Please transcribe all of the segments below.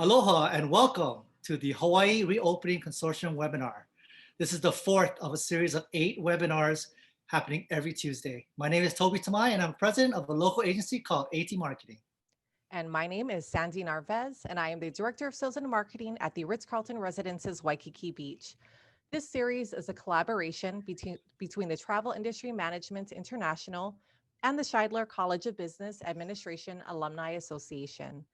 Aloha and welcome to the Hawaii Reopening Consortium webinar. This is the fourth of a series of 8 webinars happening every Tuesday. My name is Toby Tamai and I'm president of a local agency called AT Marketing. And my name is Sandy Narvez, and I am the Director of Sales and Marketing at the Ritz-Carlton Residences Waikiki Beach. This series is a collaboration between the Travel Industry Management International and the Shidler College of Business Administration Alumni Association.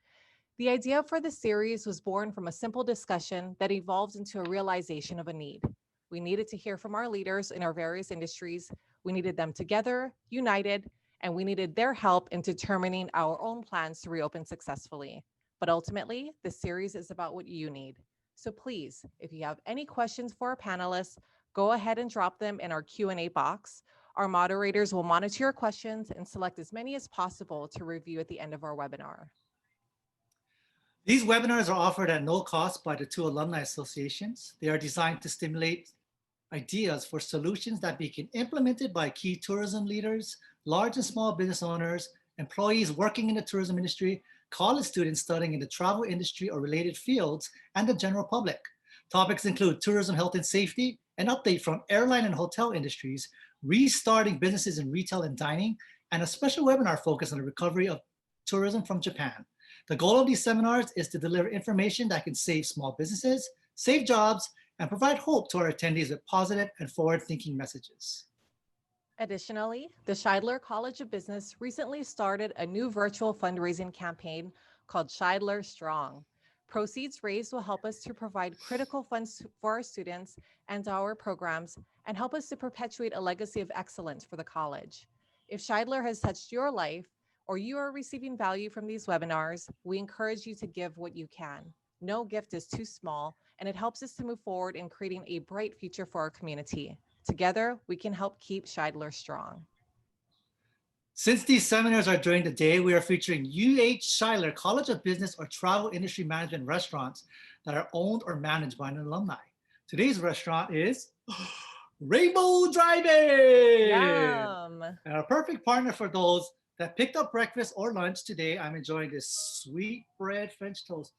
The idea for the series was born from a simple discussion that evolved into a realization of a need. We needed to hear from our leaders in our various industries. We needed them together, united, and we needed their help in determining our own plans to reopen successfully. But ultimately, the series is about what you need. So please, if you have any questions for our panelists, go ahead and drop them in our Q&A box. Our moderators will monitor your questions and select as many as possible to review at the end of our webinar. These webinars are offered at no cost by the two alumni associations. They are designed to stimulate ideas for solutions that be implemented by key tourism leaders, large and small business owners, employees working in the tourism industry, college students studying in the travel industry or related fields, and the general public. Topics include tourism, health and safety, an update from airline and hotel industries, restarting businesses in retail and dining, and a special webinar focused on the recovery of tourism from Japan. The goal of these seminars is to deliver information that can save small businesses, save jobs, and provide hope to our attendees with positive and forward-thinking messages. Additionally, the Shidler College of Business recently started a new virtual fundraising campaign called Shidler Strong. Proceeds raised will help us to provide critical funds for our students and our programs and help us to perpetuate a legacy of excellence for the college. If Shidler has touched your life or you are receiving value from these webinars, we encourage you to give what you can. No gift is too small, and it helps us to move forward in creating a bright future for our community. Together, we can help keep Shidler strong. Since these seminars are during the day, we are featuring UH Shidler College of Business or Travel Industry Management restaurants that are owned or managed by an alumni. Today's restaurant is Rainbow Drive-In. Yum. And our perfect partner for those that picked up breakfast or lunch today. I'm enjoying this sweet bread French toast.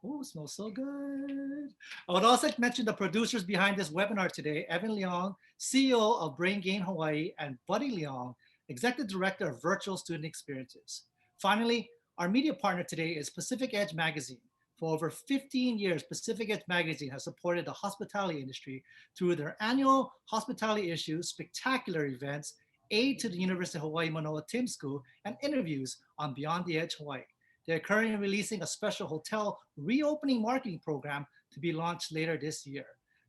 Oh, it smells so good. I would also mention the producers behind this webinar today, Evan Leong, CEO of Brain Gain Hawaii, and Buddy Leong, Executive Director of Virtual Student Experiences. Finally, our media partner today is Pacific Edge Magazine. For over 15 years, Pacific Edge Magazine has supported the hospitality industry through their annual hospitality issues, spectacular events, aid to the University of Hawaii Manoa Tim School, and interviews on Beyond the Edge Hawaii. They're currently releasing a special hotel reopening marketing program to be launched later this year.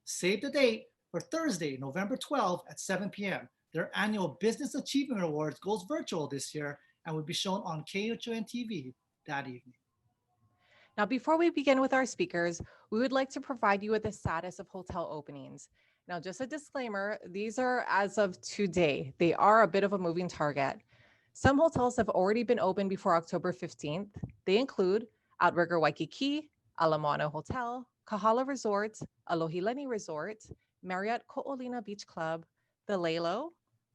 Save the date for Thursday, November 12th at 7 p.m. Their annual Business Achievement Awards goes virtual this year and will be shown on KHON TV that evening. Now, before we begin with our speakers, we would like to provide you with the status of hotel openings. Now, just a disclaimer, these are as of today. They are a bit of a moving target. Some hotels have already been open before October 15th. They include Outrigger Waikiki, Ala Moana Hotel, Kahala Resort, Alohilani Resort, Marriott Ko'olina Beach Club, the Lalo,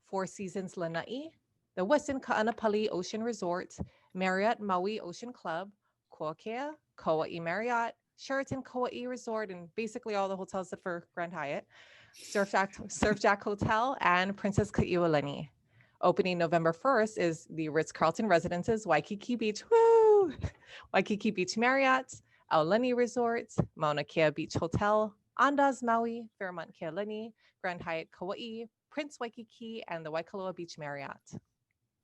Four Seasons Lanai, the Westin Ka'anapali Ocean Resort, Marriott Maui Ocean Club, Kuakea, Kauai Marriott, Sheraton Kauai Resort, and basically all the hotels except for Grand Hyatt, Surf Jack Hotel, and Princess Kai'ulani. Opening November 1st is the Ritz-Carlton Residences Waikiki Beach, woo! Waikiki Beach Marriott, Aulani Resort, Mauna Kea Beach Hotel, Andaz Maui, Fairmont Kealani, Grand Hyatt Kauai, Prince Waikiki, and the Waikoloa Beach Marriott.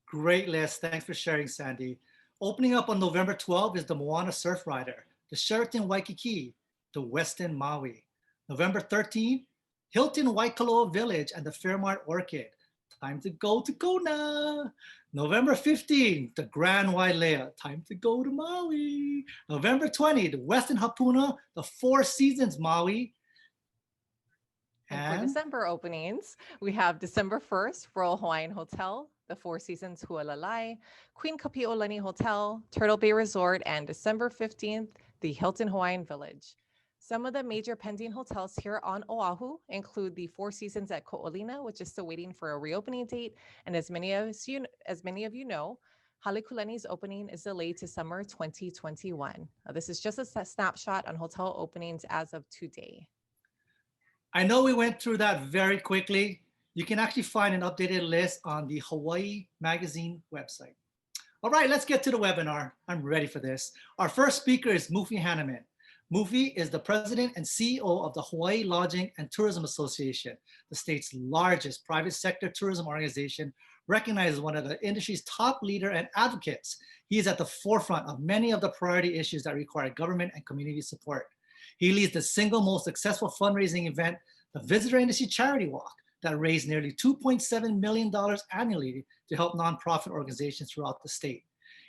Great list. Thanks for sharing, Sandy. Opening up on November 12th is the Moana Surf Rider, the Sheraton Waikiki, the Westin Maui. November 13th, Hilton Waikoloa Village and the Fairmont Orchid. Time to go to Kona. November 15th, the Grand Wailea. Time to go to Maui. November 20th, the Westin Hapuna, the Four Seasons Maui. And for December openings, we have December 1st, Royal Hawaiian Hotel, the Four Seasons Hualalai, Queen Kapi'olani Hotel, Turtle Bay Resort, and December 15th, the Hilton Hawaiian Village. Some of the major pending hotels here on Oahu include the Four Seasons at Ko'olina, which is still waiting for a reopening date. And as many of you know, Halekuleni's opening is delayed to summer 2021. This is just a snapshot on hotel openings as of today. I know we went through that very quickly. You can actually find an updated list on the Hawaii Magazine website. All right, let's get to the webinar. I'm ready for this. Our first speaker is Mufi Hanneman. Mufi is the president and CEO of the Hawaii Lodging and Tourism Association, the state's largest private sector tourism organization, recognized as one of the industry's top leader and advocates. He is at the forefront of many of the priority issues that require government and community support. He leads the single most successful fundraising event, the Visitor Industry Charity Walk, that raised nearly $2.7 million annually to help nonprofit organizations throughout the state.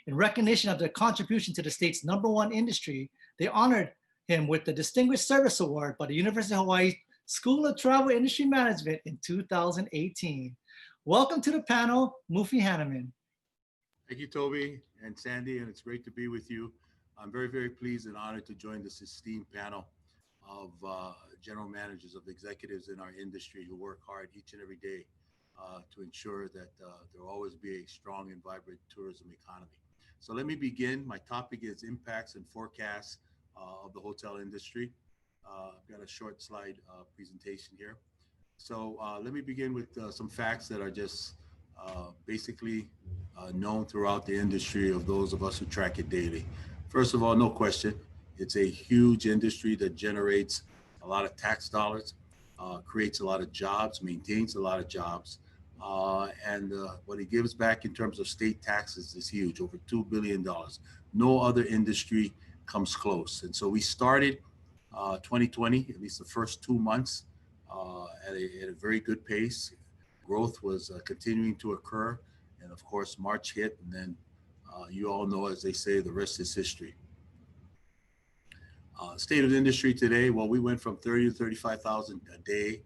In recognition of their contribution to the state's #1 industry, they honored him with the Distinguished Service Award by the University of Hawaii School of Travel Industry Management in 2018. Welcome to the panel, Mufi Hanneman. Thank you, Toby and Sandy, and it's great to be with you. I'm very, very pleased and honored to join this esteemed panel of general managers, of executives in our industry who work hard each and every day to ensure that there will always be a strong and vibrant tourism economy. So let me begin. My topic is impacts and forecasts of the hotel industry. I've got a short slide presentation here. So let me begin with some facts that are just basically known throughout the industry of those of us who track it daily. First of all, no question, it's a huge industry that generates a lot of tax dollars, creates a lot of jobs, maintains a lot of jobs, and what it gives back in terms of state taxes is huge, over $2 billion. No other industry comes close. And so we started 2020, at least the first 2 months, at a very good pace. Growth was continuing to occur. And of course, March hit, and then you all know, as they say, the rest is history. State of the industry today, well, we went from 30 to 35,000 a day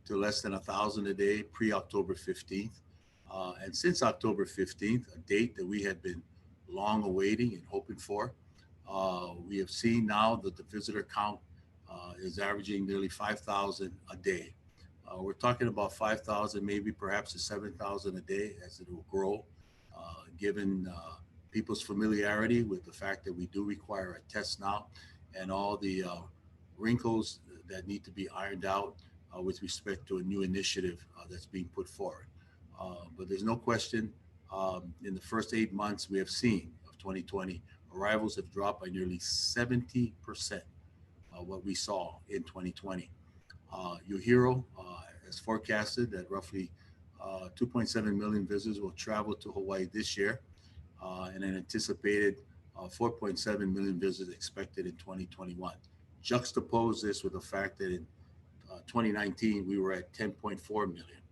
to less than 1,000 a day pre-October 15th. And since October 15th, a date that we had been long awaiting and hoping for, we have seen now that the visitor count is averaging nearly 5,000 a day. We're talking about 5,000, maybe perhaps to 7,000 a day as it will grow, given people's familiarity with the fact that we do require a test now and all the wrinkles that need to be ironed out with respect to a new initiative that's being put forward. But there's no question, in the first 8 months we have seen of 2020, arrivals have dropped by nearly 70% of what we saw in 2020. UHERO has forecasted that roughly 2.7 million visitors will travel to Hawaii this year, and an anticipated 4.7 million visitors expected in 2021. Juxtapose this with the fact that in 2019 we were at 10.4 million.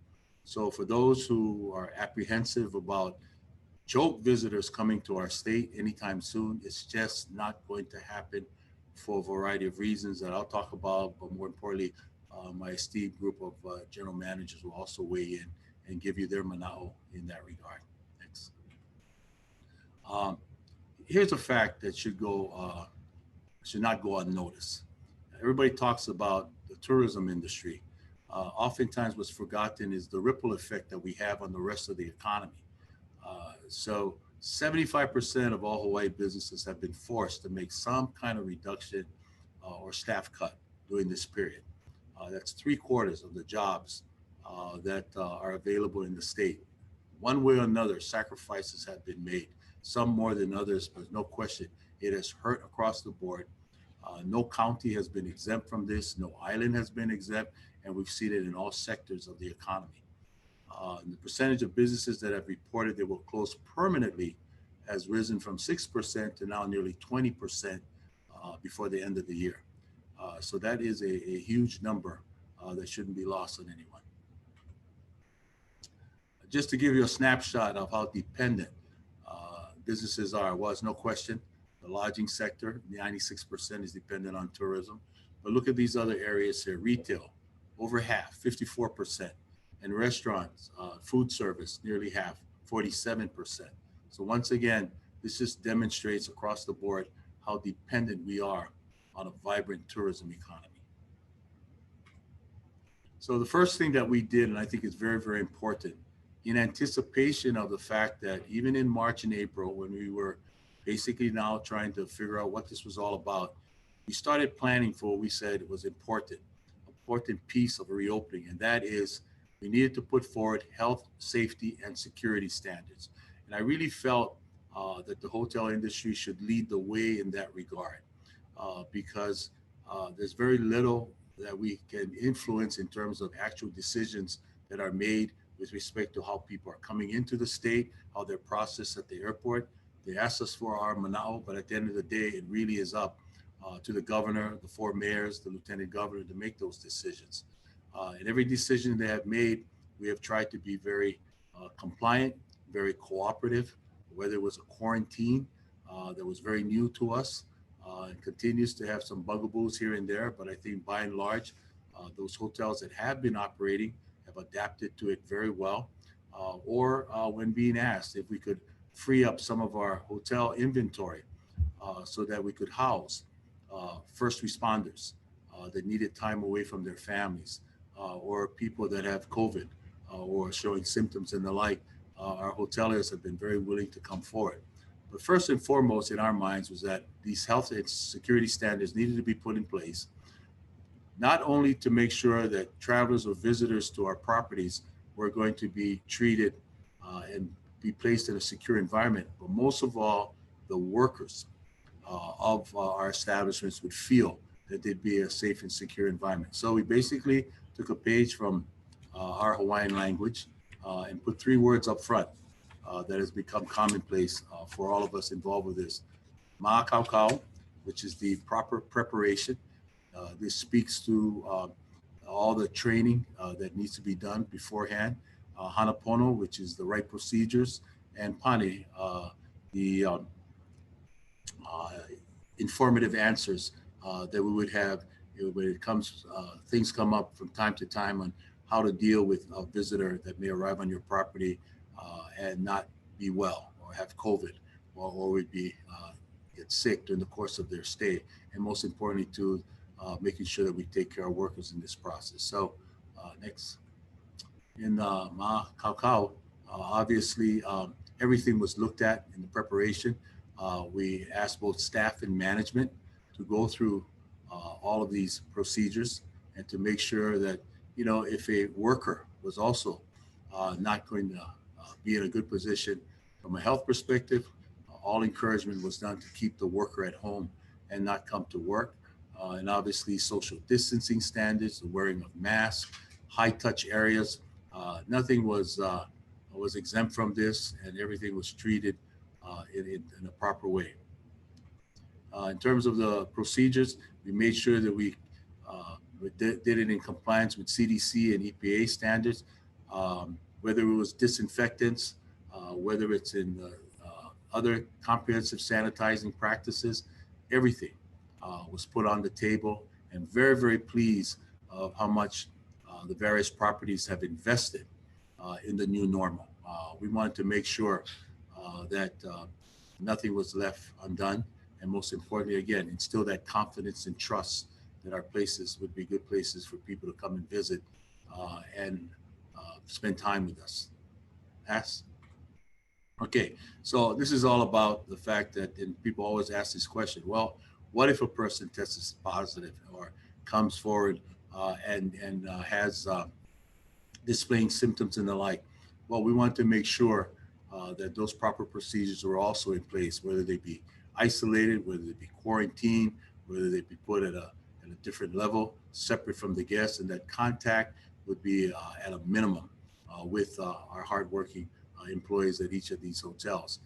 So for those who are apprehensive about joke visitors coming to our state anytime soon, it's just not going to happen for a variety of reasons that I'll talk about, but more importantly, my esteemed group of general managers will also weigh in and give you their manao in that regard. Thanks. Here's a fact that should not go unnoticed. Everybody talks about the tourism industry. Oftentimes what's forgotten is the ripple effect that we have on the rest of the economy. So 75% of all Hawaii businesses have been forced to make some kind of reduction or staff cut during this period. That's 3/4 of the jobs that are available in the state. One way or another, sacrifices have been made, some more than others, but no question, it has hurt across the board. No county has been exempt from this, no island has been exempt, and we've seen it in all sectors of the economy. The percentage of businesses that have reported they will close permanently has risen from 6% to now nearly 20% before the end of the year. So that is a huge number that shouldn't be lost on anyone. Just to give you a snapshot of how dependent businesses are, well, no question, the lodging sector, 96% is dependent on tourism. But look at these other areas here: retail, over half, 54%, and restaurants, food service, nearly half, 47%. So once again, this just demonstrates across the board how dependent we are on a vibrant tourism economy. So the first thing that we did, and I think is very, very important, in anticipation of the fact that even in March and April, when we were basically now trying to figure out what this was all about, we started planning for what we said it was important piece of a reopening, and that is we needed to put forward health, safety, and security standards. And I really felt that the hotel industry should lead the way in that regard, because there's very little that we can influence in terms of actual decisions that are made with respect to how people are coming into the state, how they're processed at the airport. They asked us for our manao, but at the end of the day, it really is up to the governor, the 4 mayors, the lieutenant governor to make those decisions. And every decision they have made, we have tried to be very compliant, very cooperative, whether it was a quarantine that was very new to us and continues to have some bugaboos here and there. But I think by and large, those hotels that have been operating have adapted to it very well. Or when being asked if we could free up some of our hotel inventory so that we could house first responders that needed time away from their families, or people that have COVID or showing symptoms and the like, our hoteliers have been very willing to come forward. But first and foremost in our minds was that these health and security standards needed to be put in place, not only to make sure that travelers or visitors to our properties were going to be treated and be placed in a secure environment, but most of all, the workers of our establishments would feel that they'd be a safe and secure environment. So we basically took a page from our Hawaiian language and put 3 words up front that has become commonplace for all of us involved with this. Ma'akaukau, which is the proper preparation. This speaks to all the training that needs to be done beforehand. Hanapono, which is the right procedures, and Pane, the informative answers that we would have when it comes, things come up from time to time on how to deal with a visitor that may arrive on your property and not be well or have COVID or would be get sick during the course of their stay. And most importantly, to making sure that we take care of workers in this process. So next. In Ma'akaukau, obviously everything was looked at in the preparation. We asked both staff and management to go through all of these procedures and to make sure that, you know, if a worker was also not going to be in a good position from a health perspective, all encouragement was done to keep the worker at home and not come to work. And obviously social distancing standards, the wearing of masks, high touch areas, nothing was exempt from this, and everything was treated in a proper way. In terms of the procedures, we made sure that we did it in compliance with CDC and EPA standards, whether it was disinfectants, whether it's in other comprehensive sanitizing practices, everything was put on the table, and very, very pleased of how much the various properties have invested in the new normal. We wanted to make sure that nothing was left undone, and most importantly, again, instill that confidence and trust that our places would be good places for people to come and visit and spend time with us. Ask. Okay, so this is all about the fact that, and people always ask this question, well, what if a person tests positive or comes forward and has displaying symptoms and the like? Well, we want to make sure that those proper procedures are also in place, whether they be isolated, whether they be quarantined, whether they be put at a different level, separate from the guests, and that contact would be at a minimum with our hardworking employees at each of these hotels.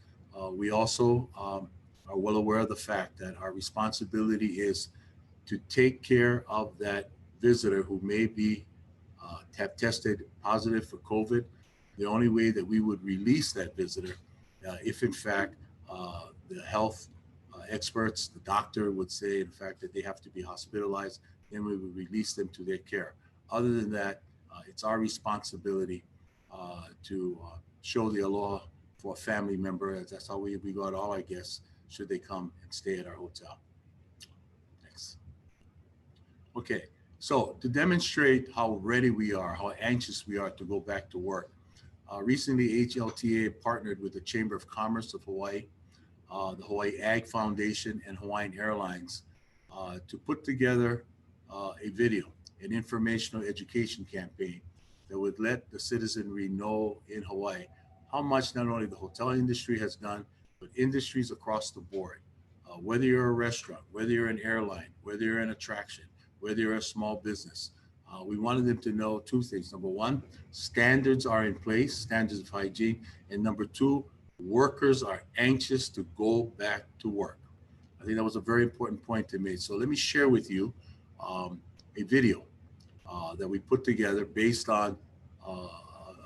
We also are well aware of the fact that our responsibility is to take care of that visitor who may be have tested positive for COVID. The only way that we would release that visitor, if in fact the health experts, the doctor would say in fact that they have to be hospitalized, then we would release them to their care. Other than that, it's our responsibility to show the aloha for a family member. That's how we got all our guests should they come and stay at our hotel. Next. Okay, so to demonstrate how ready we are, how anxious we are to go back to work, Recently, HLTA partnered with the Chamber of Commerce of Hawaii, the Hawaii Ag Foundation, and Hawaiian Airlines to put together a video, an informational education campaign that would let the citizenry know in Hawaii how much not only the hotel industry has done, but industries across the board. Whether you're a restaurant, whether you're an airline, whether you're an attraction, whether you're a small business, we wanted them to know two things. Number one, standards are in place, standards of hygiene. And number two, workers are anxious to go back to work. I think that was a very important point to make. So let me share with you a video that we put together based on a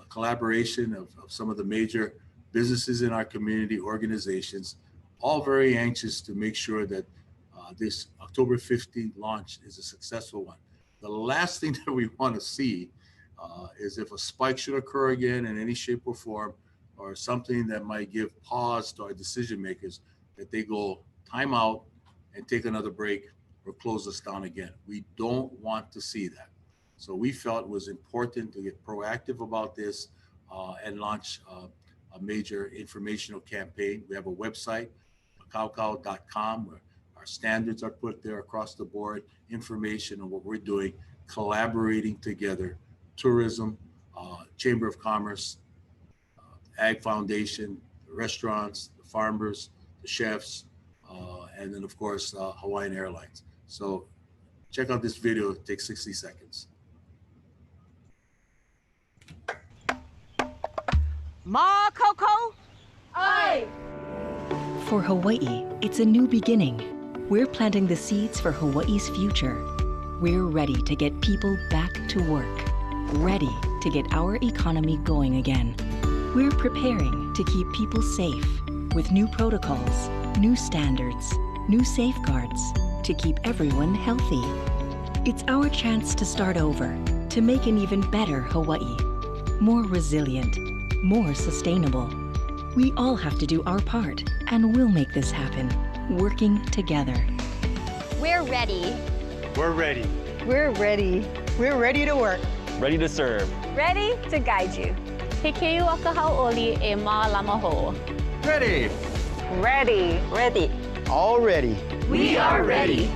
collaboration of some of the major businesses in our community, organizations, all very anxious to make sure that this October 15th launch is a successful one. The last thing that we want to see is if a spike should occur again in any shape or form, or something that might give pause to our decision makers, that they go time out and take another break or close us down again. We don't want to see that. So we felt it was important to get proactive about this and launch a major informational campaign. We have a website, kaukau.com, where our standards are put there across the board, information on what we're doing, collaborating together, tourism, Chamber of Commerce, Ag Foundation, the restaurants, the farmers, the chefs, and then of course, Hawaiian Airlines. So check out this video, it takes 60 seconds. Ma Coco? Aye. For Hawaii, it's a new beginning. We're planting the seeds for Hawaii's future. We're ready to get people back to work, ready to get our economy going again. We're preparing to keep people safe with new protocols, new standards, new safeguards to keep everyone healthy. It's our chance to start over, to make an even better Hawaii, more resilient, more sustainable. We all have to do our part, and we'll make this happen, working together. We're ready. We're ready. We're ready. We're ready to work. Ready to serve. Ready to guide you. He keu aka hau'oli e mālama hou. Ready. Ready. Ready. All ready. We are ready.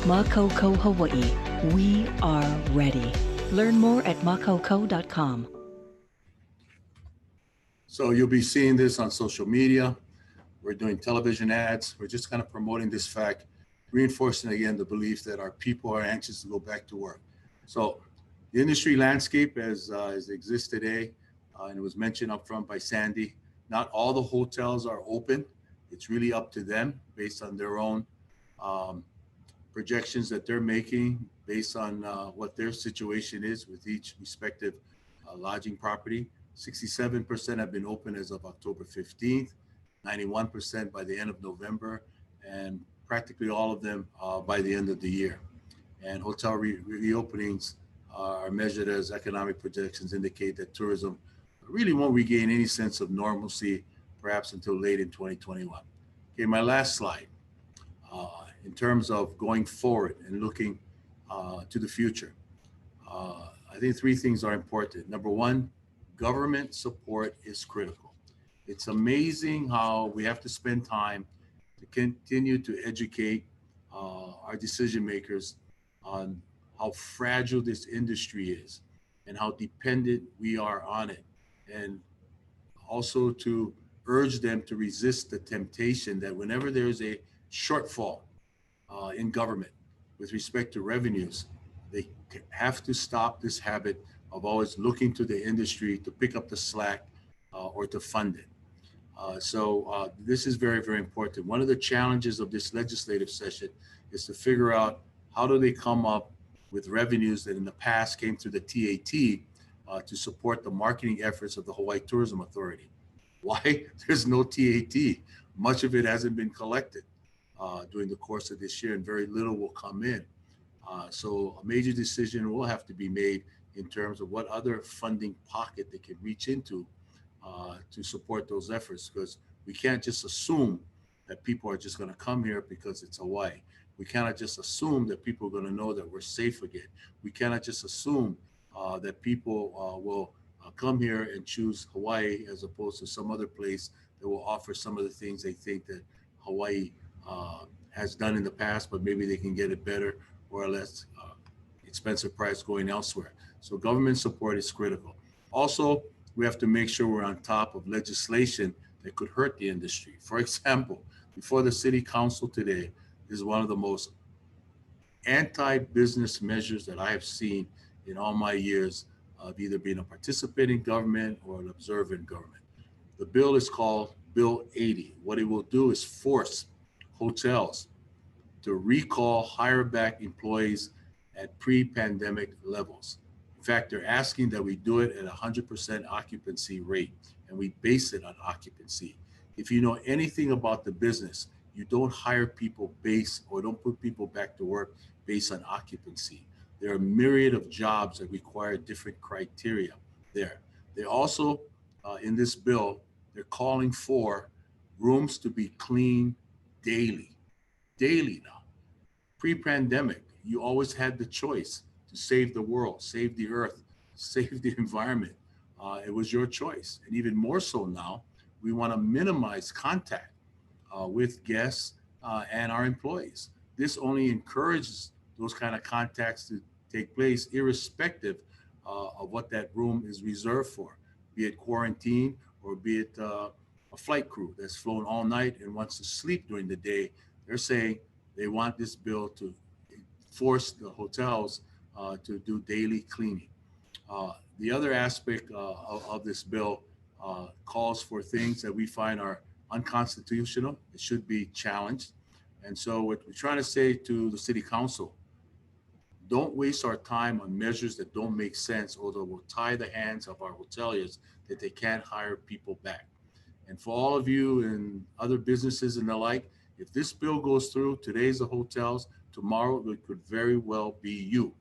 Makoko Hawaii, we are ready. Learn more at makoko.com. So you'll be seeing this on social media. We're doing television ads. We're just kind of promoting this fact, reinforcing again the belief that our people are anxious to go back to work. So the industry landscape as it exists today, and it was mentioned up front by Sandy, not all the hotels are open. It's really up to them based on their own projections that they're making based on what their situation is with each respective lodging property. 67% have been open as of October 15th, 91% by the end of November, and practically all of them by the end of the year. And hotel reopenings are measured as economic projections indicate that tourism really won't regain any sense of normalcy, perhaps until late in 2021. Okay, my last slide. In terms of going forward and looking to the future, I think three things are important. Number one, government support is critical. It's amazing how we have to spend time to continue to educate our decision makers on how fragile this industry is and how dependent we are on it. And also to urge them to resist the temptation that whenever there's a shortfall in government with respect to revenues, they have to stop this habit of always looking to the industry to pick up the slack or to fund it. So this is very, very important. One of the challenges of this legislative session is to figure out how do they come up with revenues that in the past came through the TAT to support the marketing efforts of the Hawaii Tourism Authority. Why? There's no TAT. Much of it hasn't been collected during the course of this year, and very little will come in. So a major decision will have to be made in terms of what other funding pocket they can reach into to support those efforts, because we can't just assume that people are just going to come here because it's Hawaii. We cannot just assume that people are going to know that we're safe again. We cannot just assume that people will come here and choose Hawaii as opposed to some other place that will offer some of the things they think that Hawaii has done in the past, but maybe they can get it better or a less expensive price going elsewhere. So government support is critical. Also, we have to make sure we're on top of legislation that could hurt the industry. For example, before the city council today is one of the most anti-business measures that I have seen in all my years of either being a participant in government or an observer in government. The bill is called Bill 80. What it will do is force hotels to recall, hire back employees at pre-pandemic levels. In fact, they're asking that we do it at 100% occupancy rate, and we base it on occupancy. If you know anything about the business, you don't hire people based or don't put people back to work based on occupancy. There are a myriad of jobs that require different criteria there. They also, in this bill, they're calling for rooms to be cleaned daily now. Pre-pandemic, you always had the choice to save the world, save the earth, save the environment. It was your choice. And even more so now, we want to minimize contact with guests and our employees. This only encourages those kind of contacts to take place irrespective of what that room is reserved for, be it quarantine or be it a flight crew that's flown all night and wants to sleep during the day. They're saying they want this bill to force the hotels to do daily cleaning. The other aspect of this bill calls for things that we find are unconstitutional. It should be challenged. And so what we're trying to say to the city council, don't waste our time on measures that don't make sense or that will tie the hands of our hoteliers that they can't hire people back. And for all of you and other businesses and the like, if this bill goes through, today's the hotels, tomorrow it could very well be you.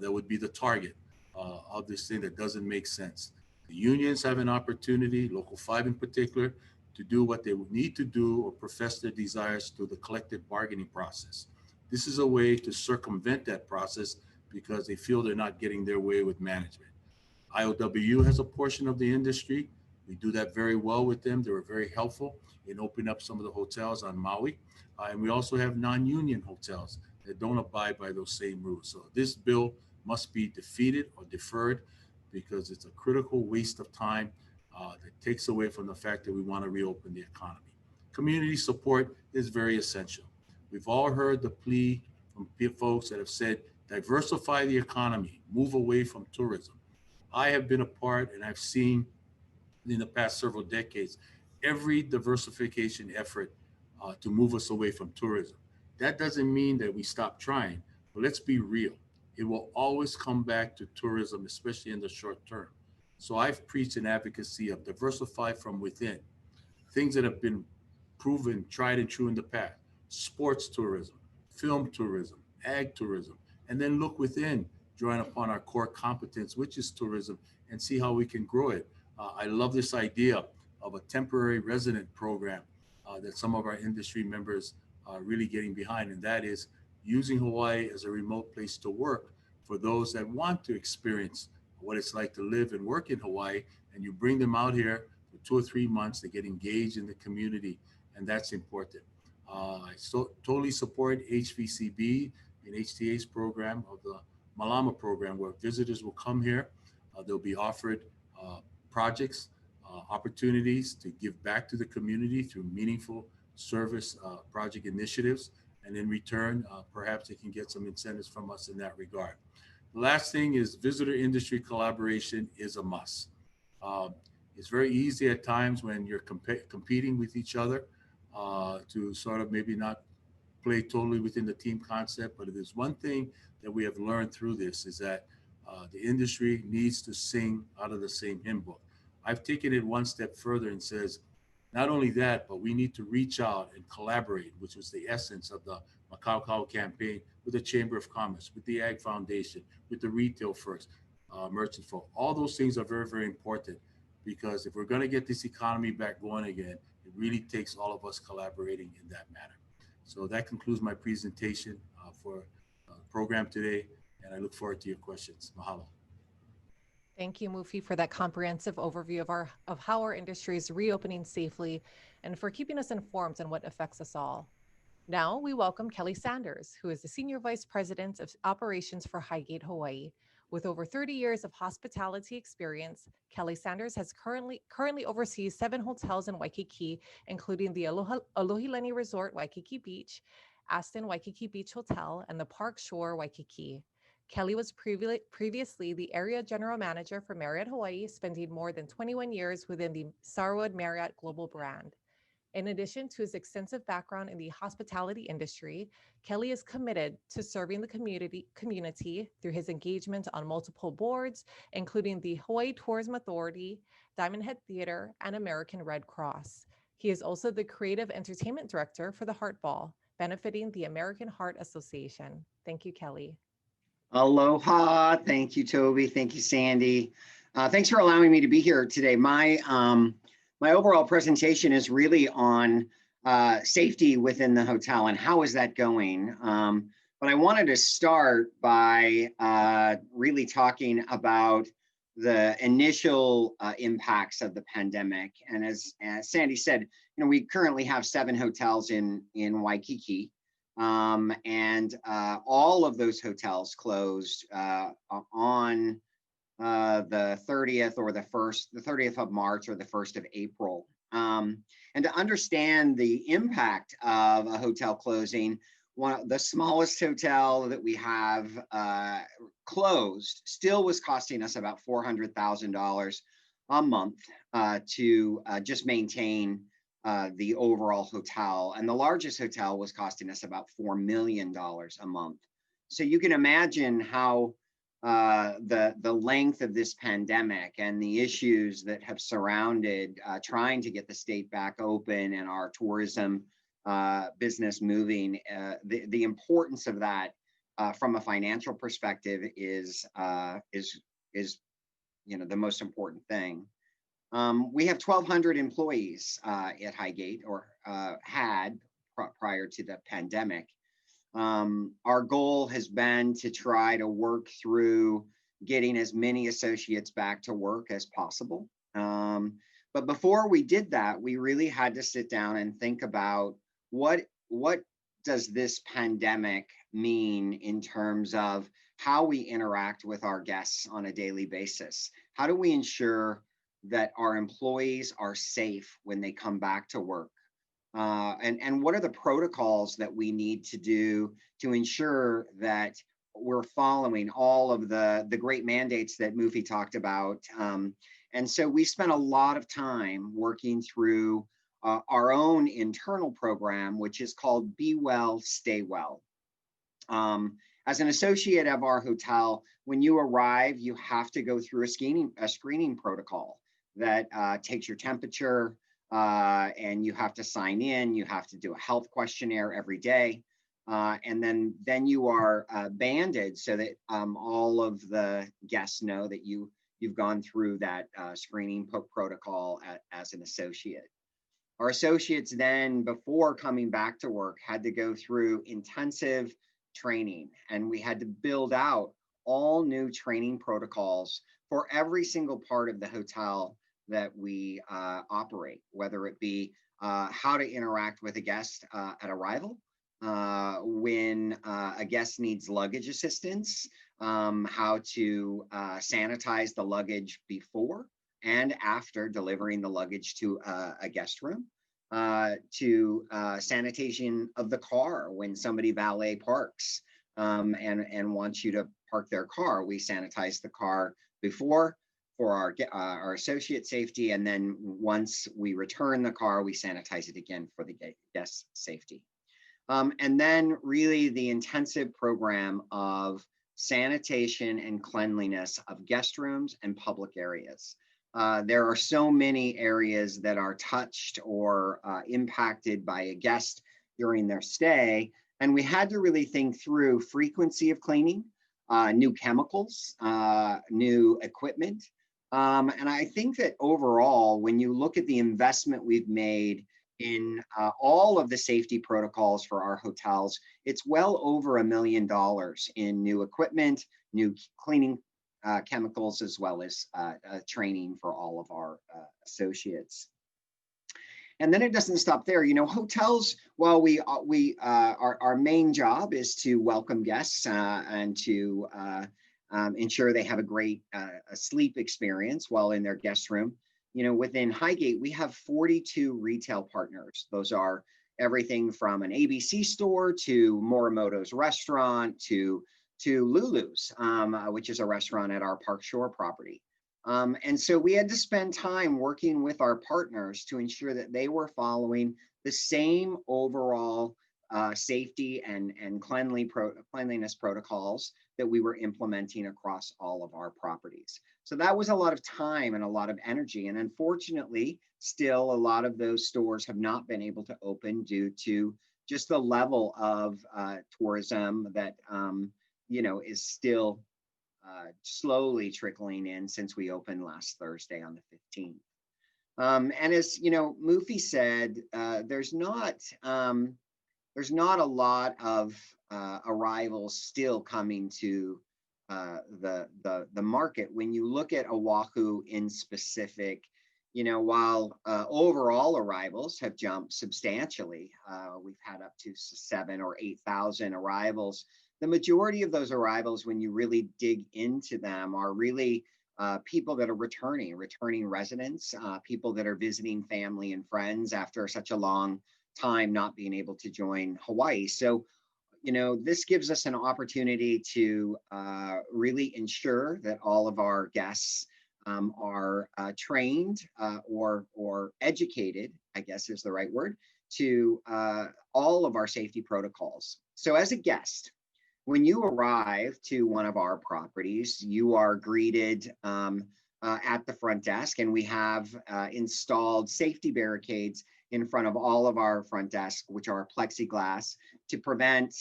That would be the target of this thing that doesn't make sense. The unions have an opportunity, Local 5 in particular, to do what they would need to do or profess their desires through the collective bargaining process. This is a way to circumvent that process because they feel they're not getting their way with management. IOW has a portion of the industry. We do that very well with them. They were very helpful in opening up some of the hotels on Maui. And we also have non-union hotels that don't abide by those same rules. So this bill must be defeated or deferred because it's a critical waste of time that takes away from the fact that we want to reopen the economy. Community support is very essential. We've all heard the plea from folks that have said, diversify the economy, move away from tourism. I have been a part and I've seen in the past several decades, every diversification effort to move us away from tourism. That doesn't mean that we stop trying, but let's be real. It will always come back to tourism, especially in the short term. So I've preached an advocacy of diversify from within, things that have been proven, tried and true in the past, sports tourism, film tourism, ag tourism, and then look within, drawing upon our core competence, which is tourism, and see how we can grow it. I love this idea of a temporary resident program that some of our industry members are really getting behind, and that is using Hawaii as a remote place to work for those that want to experience what it's like to live and work in Hawaii, and you bring them out here for 2 or 3 months to get engaged in the community, and that's important. I totally support HVCB and HTA's program of the Malama program, where visitors will come here. They'll be offered projects, opportunities to give back to the community through meaningful service project initiatives. And in return, perhaps they can get some incentives from us in that regard. The last thing is visitor industry collaboration is a must. It's very easy at times when you're competing with each other to sort of maybe not play totally within the team concept. But if there's one thing that we have learned through this is that the industry needs to sing out of the same hymn book. I've taken it one step further and says, not only that, but we need to reach out and collaborate, which was the essence of the Makau campaign with the Chamber of Commerce, with the Ag Foundation, with the Retail First, Merchant Folk. All those things are very, very important because if we're going to get this economy back going again, it really takes all of us collaborating in that manner. So that concludes my presentation for the program today, and I look forward to your questions. Mahalo. Thank you, Mufi, for that comprehensive overview of how our industry is reopening safely and for keeping us informed on what affects us all. Now we welcome Kelly Sanders, who is the Senior Vice President of Operations for Highgate, Hawaii. With over 30 years of hospitality experience, Kelly Sanders has currently oversees 7 hotels in Waikiki, including the Alohilani Resort Waikiki Beach, Aston Waikiki Beach Hotel, and the Park Shore Waikiki. Kelly was previously the area general manager for Marriott Hawaii, spending more than 21 years within the Starwood Marriott global brand. In addition to his extensive background in the hospitality industry, Kelly is committed to serving the community through his engagement on multiple boards, including the Hawaii Tourism Authority, Diamond Head Theater, and American Red Cross. He is also the creative entertainment director for the Heart Ball, benefiting the American Heart Association. Thank you, Kelly. Aloha. Thank you, Toby. Thank you, Sandy. Thanks for allowing me to be here today. My overall presentation is really on safety within the hotel and how is that going. But I wanted to start by really talking about the initial impacts of the pandemic. And as Sandy said, we currently have 7 hotels in Waikiki. And all of those hotels closed on the 30th or the 30th of March or the 1st of April. And to understand the impact of a hotel closing, the smallest hotel that we have closed still was costing us about $400,000 a month to just maintain the overall hotel, and the largest hotel was costing us about $4 million a month. So you can imagine how the length of this pandemic and the issues that have surrounded trying to get the state back open and our tourism business moving, the importance of that from a financial perspective is the most important thing. We have 1,200 employees at Highgate, or had prior to the pandemic. Our goal has been to try to work through getting as many associates back to work as possible. But before we did that, we really had to sit down and think about what does this pandemic mean in terms of how we interact with our guests on a daily basis. How do we ensure that our employees are safe when they come back to work? And what are the protocols that we need to do to ensure that we're following all of the great mandates that Mufi talked about? And so we spent a lot of time working through our own internal program, which is called Be Well, Stay Well. As an associate of our hotel, when you arrive, you have to go through a screening protocol that takes your temperature, and you have to sign in. You have to do a health questionnaire every day, and then you are banded so that all of the guests know that you've gone through that screening protocol as an associate. Our associates then, before coming back to work, had to go through intensive training, and we had to build out all new training protocols for every single part of the hotel that we operate, whether it be how to interact with a guest at arrival, when a guest needs luggage assistance, how to sanitize the luggage before and after delivering the luggage to a guest room, to sanitation of the car when somebody valet parks and wants you to park their car. We sanitize the car before for our associate safety, and then once we return the car, we sanitize it again for the guest safety. And then really the intensive program of sanitation and cleanliness of guest rooms and public areas. There are so many areas that are touched or impacted by a guest during their stay, and we had to really think through frequency of cleaning, new chemicals, new equipment. And I think that overall, when you look at the investment we've made in all of the safety protocols for our hotels, it's well over $1 million in new equipment, new cleaning chemicals as well as training for all of our associates. And then it doesn't stop there. You know, hotels, while our main job is to welcome guests and to ensure they have a great sleep experience while in their guest room. You know, within Highgate, we have 42 retail partners. Those are everything from an ABC store to Morimoto's restaurant to Lulu's, which is a restaurant at our Park Shore property. And so we had to spend time working with our partners to ensure that they were following the same overall safety and cleanliness protocols that we were implementing across all of our properties. So that was a lot of time and a lot of energy. And unfortunately, still a lot of those stores have not been able to open due to just the level of tourism that, you know, is still slowly trickling in since we opened last Thursday on the 15th. And as you know, Mufi said, there's not a lot of arrivals still coming to the market. When you look at Oahu in specific, you know, while overall arrivals have jumped substantially, we've had up to 7,000 or 8,000 arrivals. The majority of those arrivals, when you really dig into them, are really people that are returning residents, people that are visiting family and friends after such a long time not being able to join Hawaii. So, you know, this gives us an opportunity to really ensure that all of our guests are trained or educated, I guess is the right word, to all of our safety protocols. So as a guest, when you arrive to one of our properties, you are greeted at the front desk, and we have installed safety barricades in front of all of our front desks, which are plexiglass, to prevent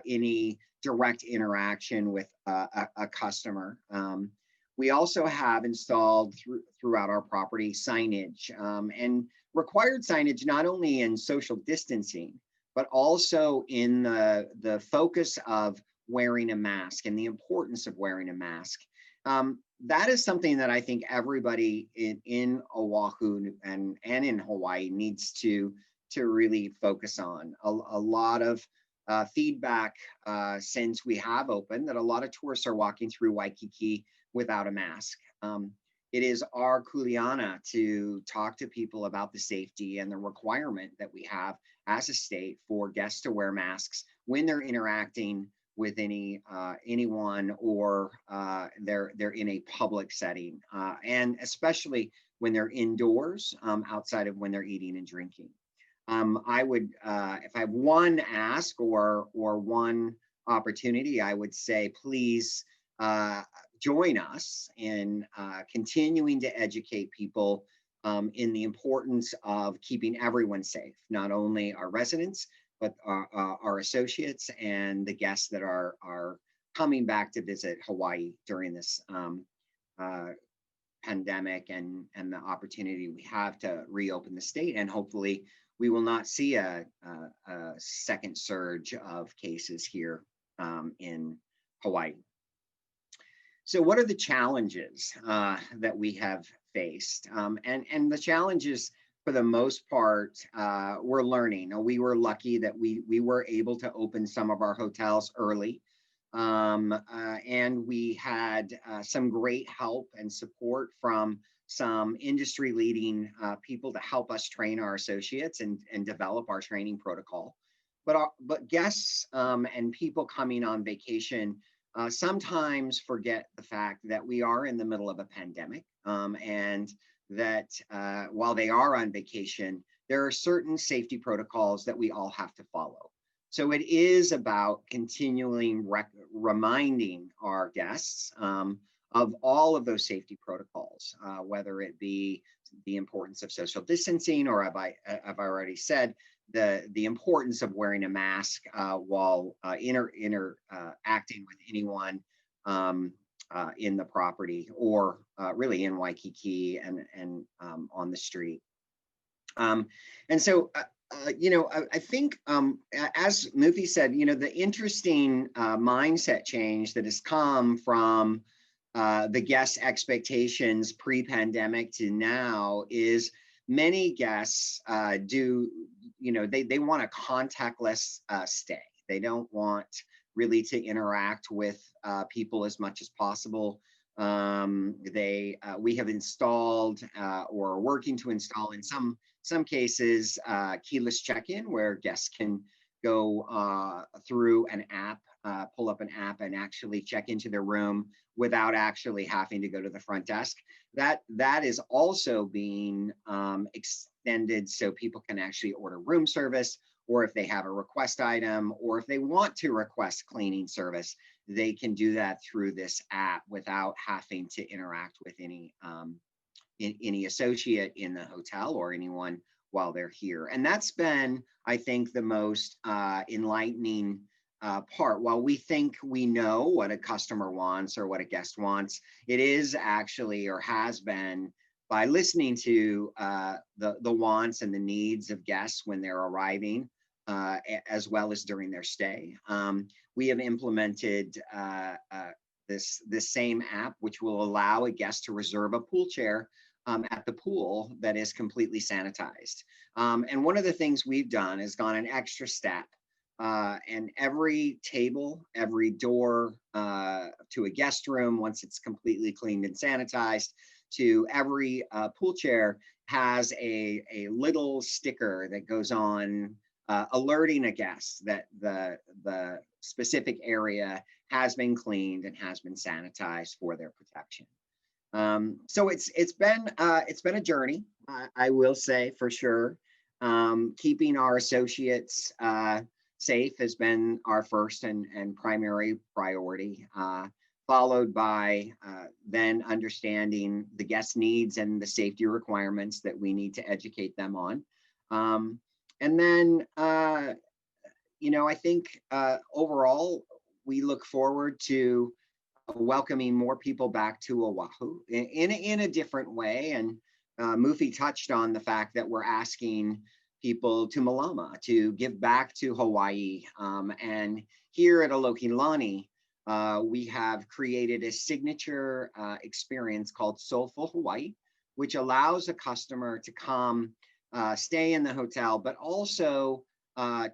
any direct interaction with a customer. We also have installed throughout our property signage and required signage, not only in social distancing, but also in the focus of wearing a mask and the importance of wearing a mask. That is something that I think everybody in Oahu and in Hawaii needs to really focus on. A lot of feedback since we have opened that a lot of tourists are walking through Waikiki without a mask. It is our kuleana to talk to people about the safety and the requirement that we have as a state for guests to wear masks when they're interacting with anyone or they're in a public setting, and especially when they're indoors, outside of when they're eating and drinking. I would, if I have one ask or one opportunity, I would say please join us in continuing to educate people in the importance of keeping everyone safe, not only our residents, but our associates and the guests that are coming back to visit Hawaii during this pandemic and the opportunity we have to reopen the state. And hopefully we will not see a second surge of cases here in Hawaii. So what are the challenges that we have faced? And the challenges, for the most part, we're learning. We were lucky that we were able to open some of our hotels early. And we had some great help and support from some industry leading people to help us train our associates and develop our training protocol. But guests and people coming on vacation sometimes forget the fact that we are in the middle of a pandemic, and that while they are on vacation, there are certain safety protocols that we all have to follow. So it is about continually reminding our guests of all of those safety protocols, whether it be the importance of social distancing, or I've already said, the importance of wearing a mask while interacting with anyone in the property, or really in Waikiki and on the street. And so I think as Mufi said, the interesting mindset change that has come from the guest expectations pre-pandemic to now is many guests they want a contactless stay. They don't want really to interact with people as much as possible. We have installed or are working to install in some cases keyless check-in, where guests can go through an app, pull up an app and actually check into their room without actually having to go to the front desk. That is also being extended so people can actually order room service, or if they have a request item, or if they want to request cleaning service, they can do that through this app without having to interact with any associate in the hotel or anyone while they're here. And that's been, I think, the most enlightening part. While we think we know what a customer wants or what a guest wants, it is actually, or has been, by listening to the wants and the needs of guests when they're arriving, as well as during their stay. We have implemented this same app, which will allow a guest to reserve a pool chair at the pool that is completely sanitized. And one of the things we've done is gone an extra step, and every table, every door to a guest room, once it's completely cleaned and sanitized, to every pool chair has a little sticker that goes on alerting a guest that the specific area has been cleaned and has been sanitized for their protection. So it's been a journey, I will say, for sure. Keeping our associates safe has been our first and primary priority, followed by then understanding the guest needs and the safety requirements that we need to educate them on. And then, I think overall, we look forward to welcoming more people back to Oahu in a different way. And Mufi touched on the fact that we're asking people to Malama, to give back to Hawaii. And here at Alohilani, we have created a signature experience called Soulful Hawaii, which allows a customer to come stay in the hotel, but also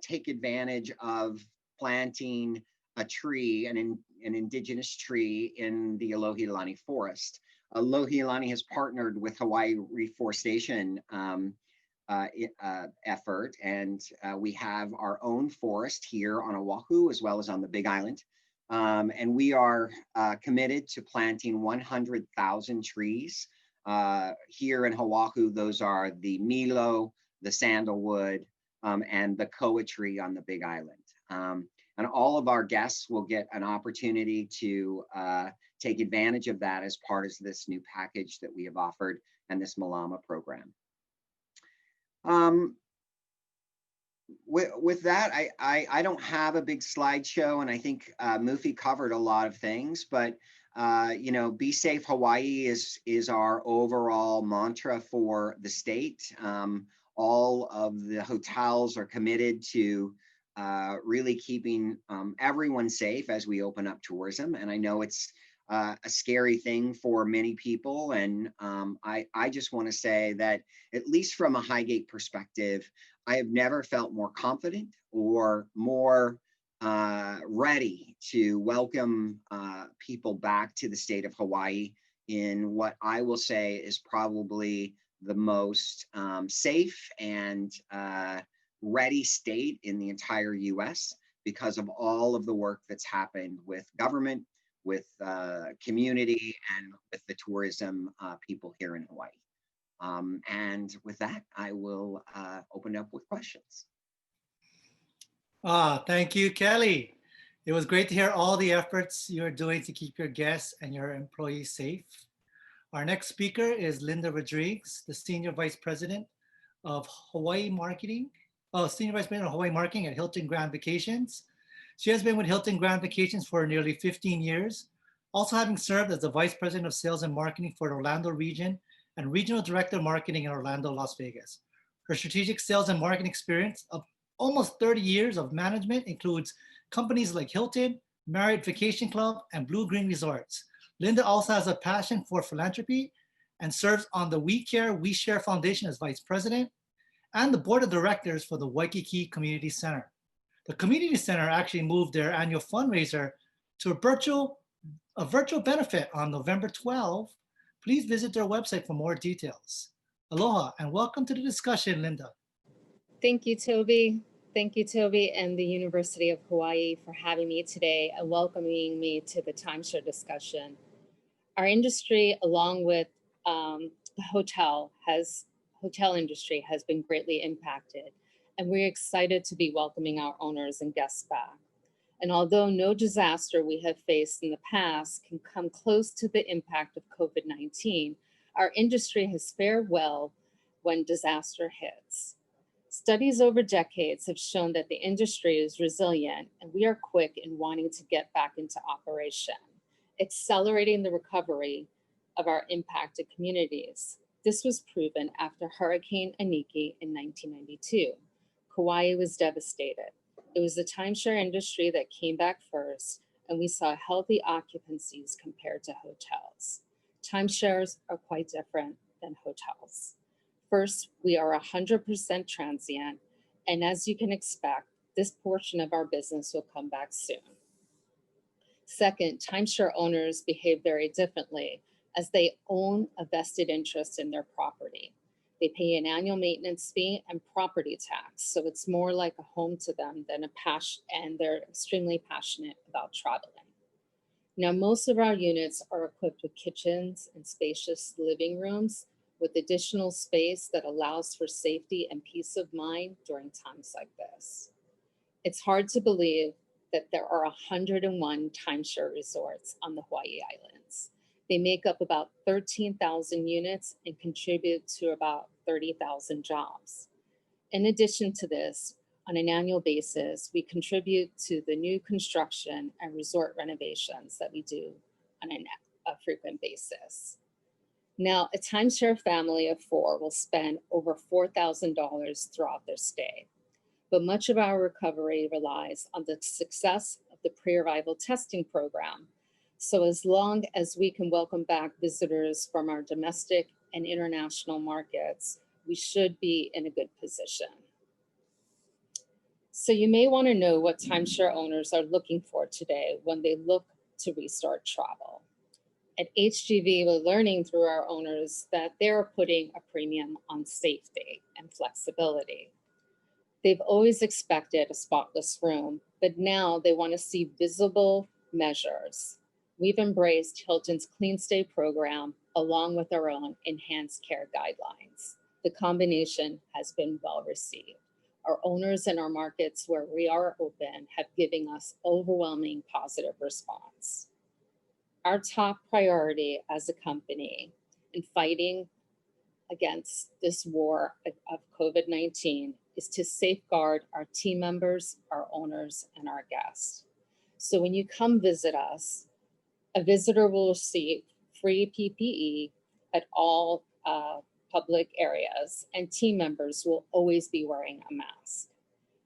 take advantage of planting a tree, an indigenous tree in the Alohilani forest. Alohilani has partnered with Hawaii Reforestation effort, and we have our own forest here on Oahu as well as on the Big Island. And we are committed to planting 100,000 trees. Here in Oahu, those are the Milo, the sandalwood, and the koa tree on the Big Island. And all of our guests will get an opportunity to take advantage of that as part of this new package that we have offered and this Malama program. With that, I don't have a big slideshow, and I think Mufi covered a lot of things, but Be Safe Hawaii is our overall mantra for the state. All of the hotels are committed to really keeping everyone safe as we open up tourism. And I know it's a scary thing for many people. And I just want to say that, at least from a Highgate perspective, I have never felt more confident or more ready to welcome people back to the state of Hawaii in what I will say is probably the most safe and ready state in the entire US, because of all of the work that's happened with government, with community, and with the tourism people here in Hawaii. And with that, I will open up with questions. Thank you, Kelly. It was great to hear all the efforts you're doing to keep your guests and your employees safe. Our next speaker is Linda Rodriguez, the Senior Vice President of Hawaii Marketing. Senior Vice President of Hawaii Marketing at Hilton Grand Vacations. She has been with Hilton Grand Vacations for nearly 15 years, also having served as the Vice President of Sales and Marketing for the Orlando region and Regional Director of Marketing in Orlando, Las Vegas. Her strategic sales and marketing experience of almost 30 years of management includes companies like Hilton, Marriott Vacation Club, and Blue Green Resorts. Linda also has a passion for philanthropy and serves on the We Care, We Share Foundation as vice president and the board of directors for the Waikiki Community Center. The Community Center actually moved their annual fundraiser to a virtual benefit on November 12. Please visit their website for more details. Aloha and welcome to the discussion, Linda. Thank you, Toby. Thank you, Toby, and the University of Hawaii for having me today and welcoming me to the timeshare discussion. Our industry, along with the hotel industry, has been greatly impacted, and we're excited to be welcoming our owners and guests back. And although no disaster we have faced in the past can come close to the impact of COVID-19, our industry has fared well when disaster hits. Studies over decades have shown that the industry is resilient and we are quick in wanting to get back into operation, accelerating the recovery of our impacted communities. This was proven after Hurricane Aniki in 1992. Kauai was devastated. It was the timeshare industry that came back first, and we saw healthy occupancies compared to hotels. Timeshares are quite different than hotels. First, we are 100% transient, and as you can expect, this portion of our business will come back soon. Second, timeshare owners behave very differently as they own a vested interest in their property. They pay an annual maintenance fee and property tax, so it's more like a home to them than and they're extremely passionate about traveling. Now, most of our units are equipped with kitchens and spacious living rooms with additional space that allows for safety and peace of mind during times like this. It's hard to believe that there are 101 timeshare resorts on the Hawaii Islands. They make up about 13,000 units and contribute to about 30,000 jobs. In addition to this, on an annual basis, we contribute to the new construction and resort renovations that we do on a frequent basis. Now, a timeshare family of 4 will spend over $4,000 throughout their stay, but much of our recovery relies on the success of the pre-arrival testing program. So as long as we can welcome back visitors from our domestic and international markets, we should be in a good position. So you may want to know what timeshare owners are looking for today when they look to restart travel. At HGV, we're learning through our owners that they're putting a premium on safety and flexibility. They've always expected a spotless room, but now they want to see visible measures. We've embraced Hilton's Clean Stay program along with our own enhanced care guidelines. The combination has been well received. Our owners in our markets where we are open have given us overwhelming positive response. Our top priority as a company in fighting against this war of COVID-19 is to safeguard our team members, our owners, and our guests. So when you come visit us, a visitor will receive free PPE at all public areas, and team members will always be wearing a mask.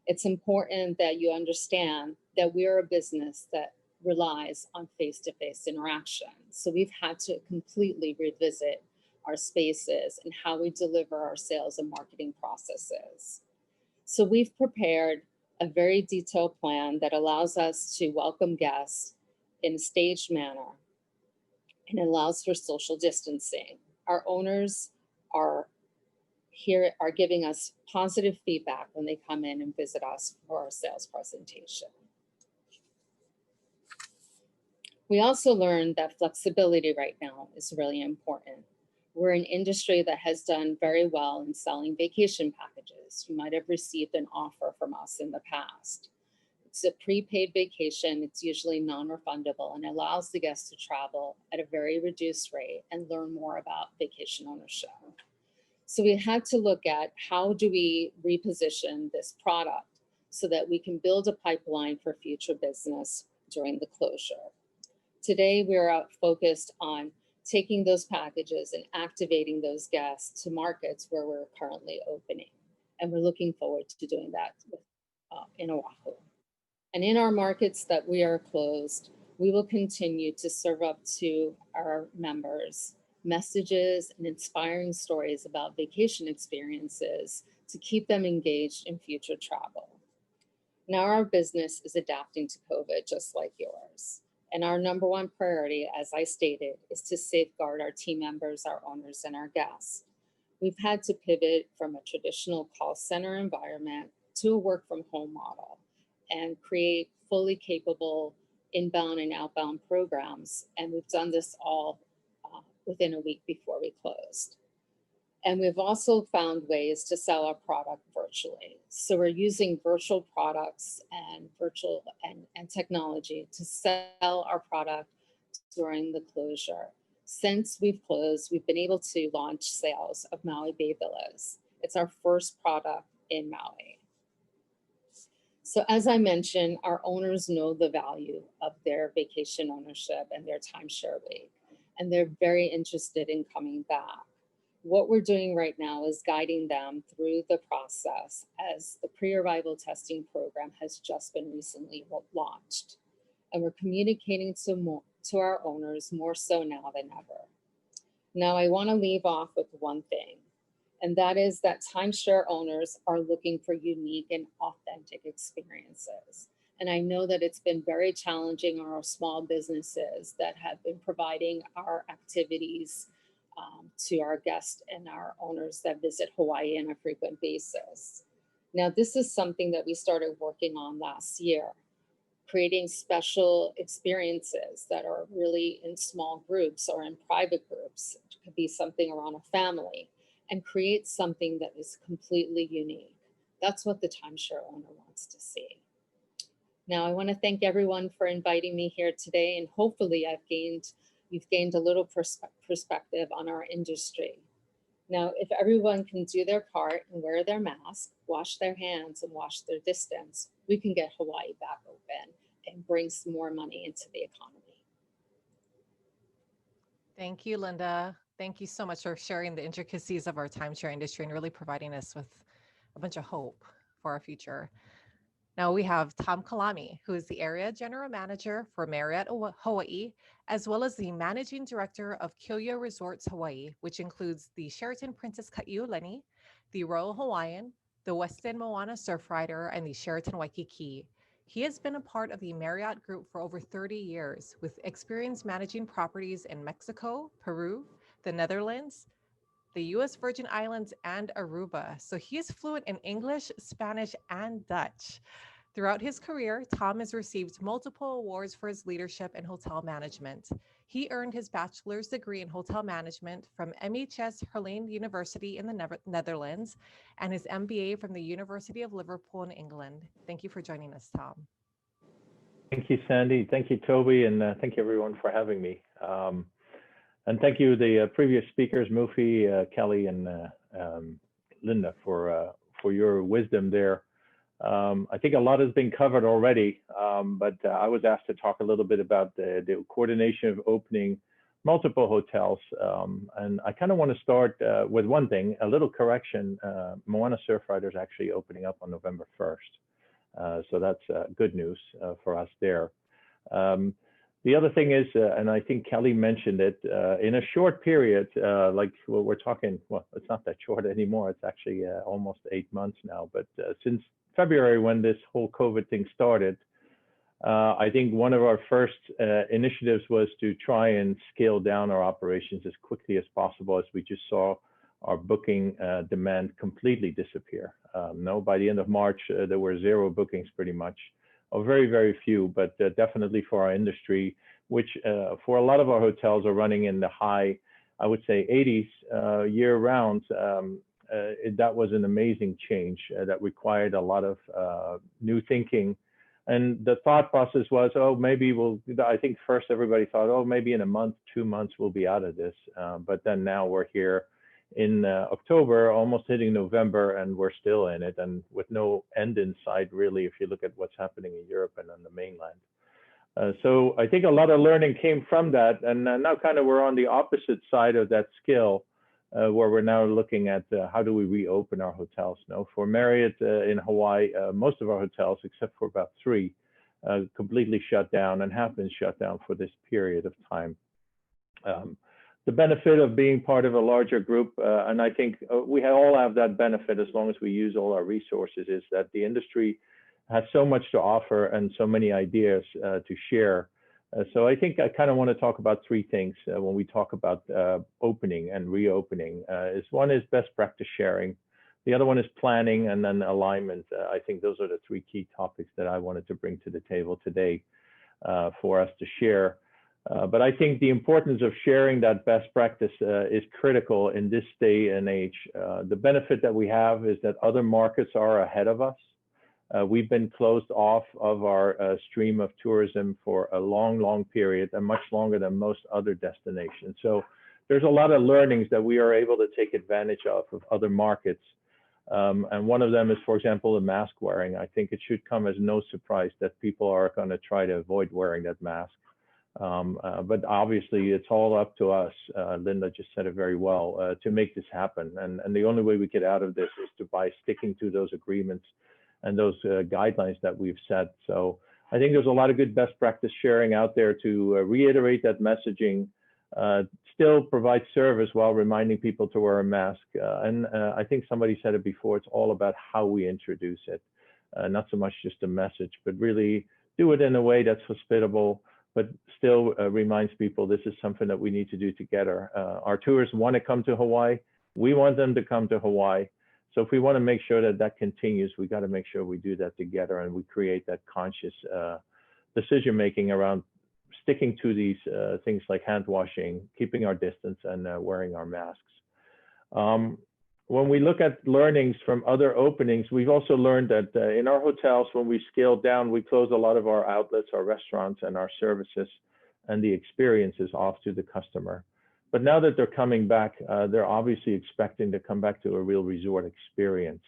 It's important that you understand that we are a business that relies on face-to-face interaction. So we've had to completely revisit our spaces and how we deliver our sales and marketing processes. So we've prepared a very detailed plan that allows us to welcome guests in a staged manner and allows for social distancing. Our owners are giving us positive feedback when they come in and visit us for our sales presentation. We also learned that flexibility right now is really important. We're an industry that has done very well in selling vacation packages. You might have received an offer from us in the past. It's a prepaid vacation. It's usually non-refundable and allows the guests to travel at a very reduced rate and learn more about vacation ownership. So we had to look at how do we reposition this product so that we can build a pipeline for future business during the closure. Today, we're focused on taking those packages and activating those guests to markets where we're currently opening. And we're looking forward to doing that in Oahu. And in our markets that we are closed, we will continue to serve up to our members messages and inspiring stories about vacation experiences to keep them engaged in future travel. Now our business is adapting to COVID just like yours. And our number one priority, as I stated, is to safeguard our team members, our owners, and our guests. We've had to pivot from a traditional call center environment to a work from home model and create fully capable inbound and outbound programs. And we've done this all within a week before we closed. And we've also found ways to sell our product virtually. So we're using virtual products and and technology to sell our product during the closure. Since we've closed, we've been able to launch sales of Maui Bay Villas. It's our first product in Maui. So as I mentioned, our owners know the value of their vacation ownership and their timeshare week, and they're very interested in coming back. What we're doing right now is guiding them through the process as the pre-arrival testing program has just been recently launched. And we're communicating to our owners more so now than ever. Now, I want to leave off with one thing, and that is that timeshare owners are looking for unique and authentic experiences. And I know that it's been very challenging on our small businesses that have been providing our activities to our guests and our owners that visit Hawaii on a frequent basis. Now, this is something that we started working on last year, creating special experiences that are really in small groups or in private groups. It could be something around a family, and create something that is completely unique. That's what the timeshare owner wants to see. Now, I want to thank everyone for inviting me here today, and hopefully you've gained a little perspective on our industry. Now, if everyone can do their part and wear their mask, wash their hands, and wash their distance, we can get Hawaii back open and bring some more money into the economy. Thank you, Linda. Thank you so much for sharing the intricacies of our timeshare industry and really providing us with a bunch of hope for our future. Now we have Tom Kalami, who is the Area General Manager for Marriott Hawaii, as well as the Managing Director of Kyoya Resorts Hawaii, which includes the Sheraton Princess Kaiulani, the Royal Hawaiian, the Westin Moana Surfrider, and the Sheraton Waikiki. He has been a part of the Marriott Group for over 30 years, with experience managing properties in Mexico, Peru, the Netherlands, the U.S. Virgin Islands, and Aruba. So he is fluent in English, Spanish, and Dutch. Throughout his career, Tom has received multiple awards for his leadership in hotel management. He earned his bachelor's degree in hotel management from MHS Herlein University in the Netherlands and his MBA from the University of Liverpool in England. Thank you for joining us, Tom. Thank you, Sandy. Thank you, Toby, and thank you everyone for having me. And thank you, the previous speakers, Mufi, Kelly, and Linda, for your wisdom there. I think a lot has been covered already, but I was asked to talk a little bit about the coordination of opening multiple hotels. And I kind of want to start with one thing, a little correction. Moana Surfrider is actually opening up on November 1st. So that's good news for us there. The other thing is, and I think Kelly mentioned it, in a short period, like we're talking, well, it's not that short anymore. It's actually almost 8 months now. But since February, when this whole COVID thing started, I think one of our first initiatives was to try and scale down our operations as quickly as possible, as we just saw our booking demand completely disappear. By the end of March, there were 0 bookings pretty much. Or very, very few, but definitely for our industry, which for a lot of our hotels are running in the high, I would say 80s year round. That was an amazing change that required a lot of new thinking. And the thought process was, oh, maybe I think first everybody thought, oh, maybe in a month, 2 months, we'll be out of this. But then now we're here in October, almost hitting November, and we're still in it, and with no end in sight, really, if you look at what's happening in Europe and on the mainland. So I think a lot of learning came from that, and now kind of we're on the opposite side of that scale. where we're now looking at how do we reopen our hotels. Now, for Marriott in Hawaii, most of our hotels, except for about 3, completely shut down and have been shut down for this period of time. The benefit of being part of a larger group, and I think we all have that benefit as long as we use all our resources, is that the industry has so much to offer and so many ideas to share. So I think I kind of want to talk about 3 things when we talk about opening and reopening. One is best practice sharing. The other one is planning, and then alignment. I think those are the 3 key topics that I wanted to bring to the table today for us to share. But I think the importance of sharing that best practice is critical in this day and age. The benefit that we have is that other markets are ahead of us. We've been closed off of our stream of tourism for a long, long period, and much longer than most other destinations. So there's a lot of learnings that we are able to take advantage of other markets. And one of them is, for example, the mask wearing. I think it should come as no surprise that people are going to try to avoid wearing that mask. But obviously, it's all up to us. Linda just said it very well, to make this happen. And the only way we get out of this is by sticking to those agreements and those guidelines that we've set. So I think there's a lot of good best practice sharing out there to reiterate that messaging, still provide service while reminding people to wear a mask. And I think somebody said it before, it's all about how we introduce it, not so much just a message, but really do it in a way that's hospitable, but still reminds people this is something that we need to do together. Our tourists want to come to Hawaii. We want them to come to Hawaii. So if we want to make sure that that continues, we got to make sure we do that together and we create that conscious decision-making around sticking to these things like hand washing, keeping our distance, and wearing our masks. When we look at learnings from other openings, we've also learned that in our hotels, when we scaled down, we closed a lot of our outlets, our restaurants, and our services, and the experiences off to the customer. But now that they're coming back, they're obviously expecting to come back to a real resort experience.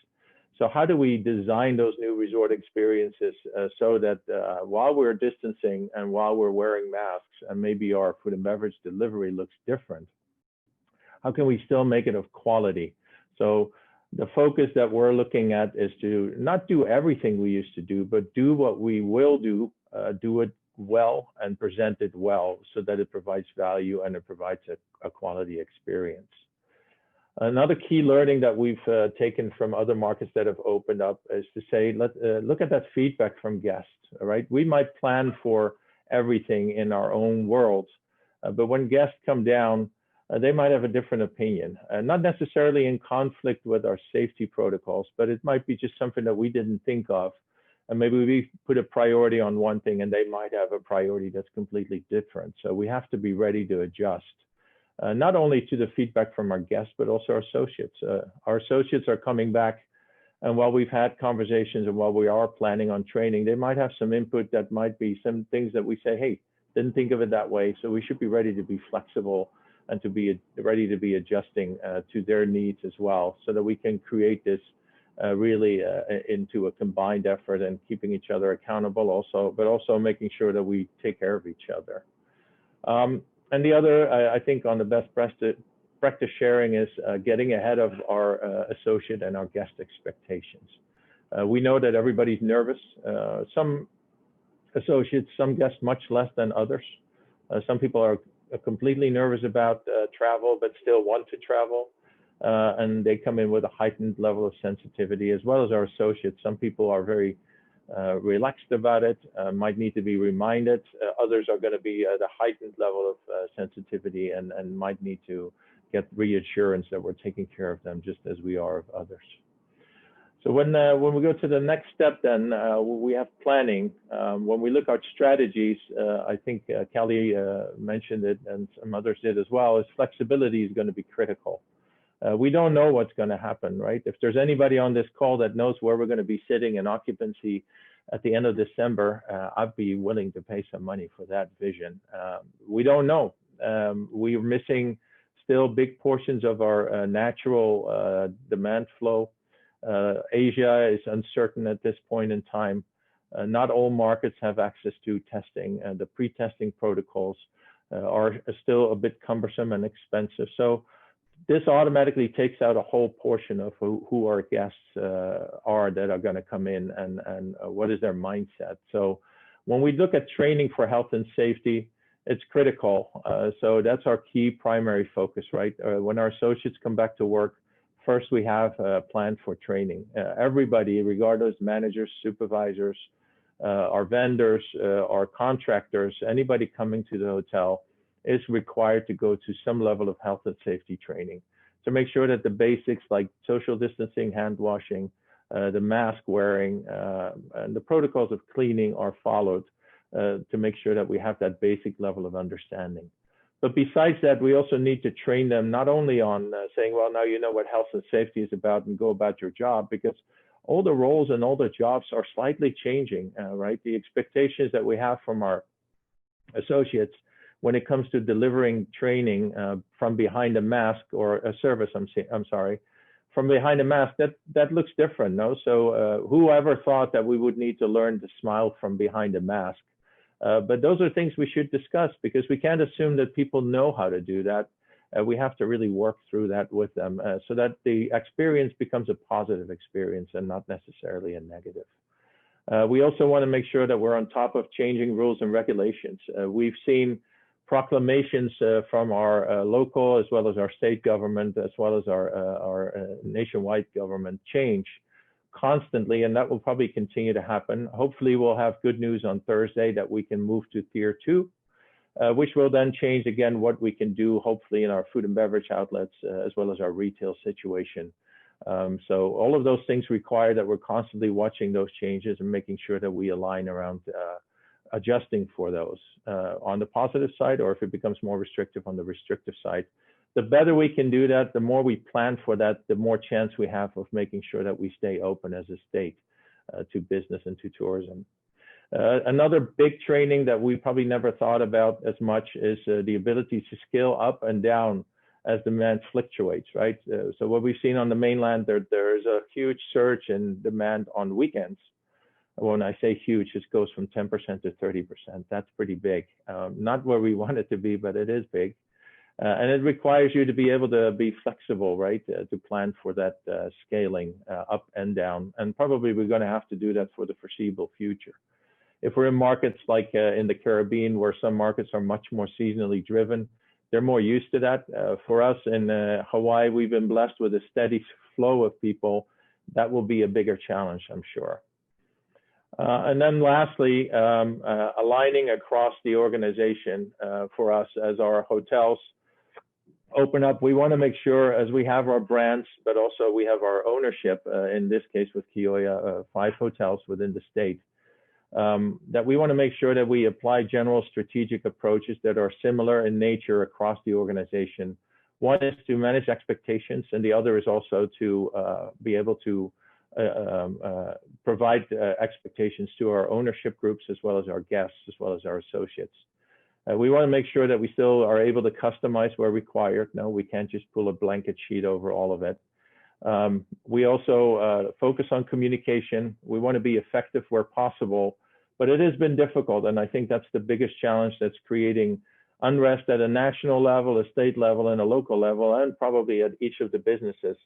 So how do we design those new resort experiences so that while we're distancing and while we're wearing masks and maybe our food and beverage delivery looks different, how can we still make it of quality? So the focus that we're looking at is to not do everything we used to do, but do what we will do it well and present it well so that it provides value and it provides a quality experience. Another key learning that we've taken from other markets that have opened up is to say, look at that feedback from guests, all right? We might plan for everything in our own worlds, but when guests come down, they might have a different opinion, not necessarily in conflict with our safety protocols, but it might be just something that we didn't think of. And maybe we put a priority on one thing and they might have a priority that's completely different. So we have to be ready to adjust, not only to the feedback from our guests, but also our associates. Our associates are coming back, and while we've had conversations and while we are planning on training, they might have some input that might be some things that we say, hey, didn't think of it that way. So we should be ready to be flexible and to be ready to be adjusting to their needs as well, so that we can create this really into a combined effort and keeping each other accountable also, but also making sure that we take care of each other. And the other, I think on the best practice sharing is getting ahead of our associate and our guest expectations. We know that everybody's nervous. Some associates, some guests much less than others. Some people are completely nervous about travel, but still want to travel. And they come in with a heightened level of sensitivity, as well as our associates. Some people are very relaxed about it, might need to be reminded. Others are going to be at a heightened level of sensitivity and might need to get reassurance that we're taking care of them just as we are of others. So when we go to the next step, then we have planning. When we look at strategies, I think Kelly mentioned it and some others did as well, is flexibility is going to be critical. We don't know what's going to happen, right? If there's anybody on this call that knows where we're going to be sitting in occupancy at the end of December, I'd be willing to pay some money for that vision. We don't know. We're missing still big portions of our natural demand flow. Asia is uncertain at this point in time. Not all markets have access to testing, and the pre-testing protocols are still a bit cumbersome and expensive. So this automatically takes out a whole portion of who our guests are that are going to come in and what is their mindset. So when we look at training for health and safety, it's critical. So that's our key primary focus, right? When our associates come back to work, first we have a plan for training. Everybody, regardless, managers, supervisors, our vendors, our contractors, anybody coming to the hotel is required to go to some level of health and safety training to make sure that the basics like social distancing, hand washing, the mask wearing, and the protocols of cleaning are followed to make sure that we have that basic level of understanding. But besides that, we also need to train them not only on saying, well, now you know what health and safety is about and go about your job, because all the roles and all the jobs are slightly changing, right? The expectations that we have from our associates when it comes to delivering training from behind a mask or a service, I'm sorry, from behind a mask, that looks different, no? So whoever thought that we would need to learn to smile from behind a mask? But those are things we should discuss, because we can't assume that people know how to do that. We have to really work through that with them so that the experience becomes a positive experience and not necessarily a negative. We also want to make sure that we're on top of changing rules and regulations. We've seen proclamations from our local as well as our state government, as well as our nationwide government change constantly, and that will probably continue to happen. Hopefully we'll have good news on Thursday that we can move to tier 2, which will then change again what we can do, hopefully in our food and beverage outlets, as well as our retail situation. So all of those things require that we're constantly watching those changes and making sure that we align around adjusting for those on the positive side, or if it becomes more restrictive on the restrictive side. The better we can do that, the more we plan for that, the more chance we have of making sure that we stay open as a state to business and to tourism. Another big training that we probably never thought about as much is the ability to scale up and down as demand fluctuates, right? So what we've seen on the mainland, there is a huge surge in demand on weekends. When I say huge, it goes from 10% to 30%. That's pretty big. Not where we want it to be, but it is big. And it requires you to be able to be flexible, right? To plan for that scaling up and down. And probably we're going to have to do that for the foreseeable future. If we're in markets like in the Caribbean, where some markets are much more seasonally driven, they're more used to that. For us in Hawaii, we've been blessed with a steady flow of people. That will be a bigger challenge, I'm sure. And then lastly, aligning across the organization for us as our hotels open up. We want to make sure, as we have our brands, but also we have our ownership, in this case with Kioya, 5 hotels within the state, that we want to make sure that we apply general strategic approaches that are similar in nature across the organization. One is to manage expectations, and the other is also to be able to provide expectations to our ownership groups, as well as our guests, as well as our associates. We want to make sure that we still are able to customize where required. No, we can't just pull a blanket sheet over all of it. We also focus on communication. We want to be effective where possible, but it has been difficult. And I think that's the biggest challenge that's creating unrest at a national level, a state level, and a local level, and probably at each of the businesses.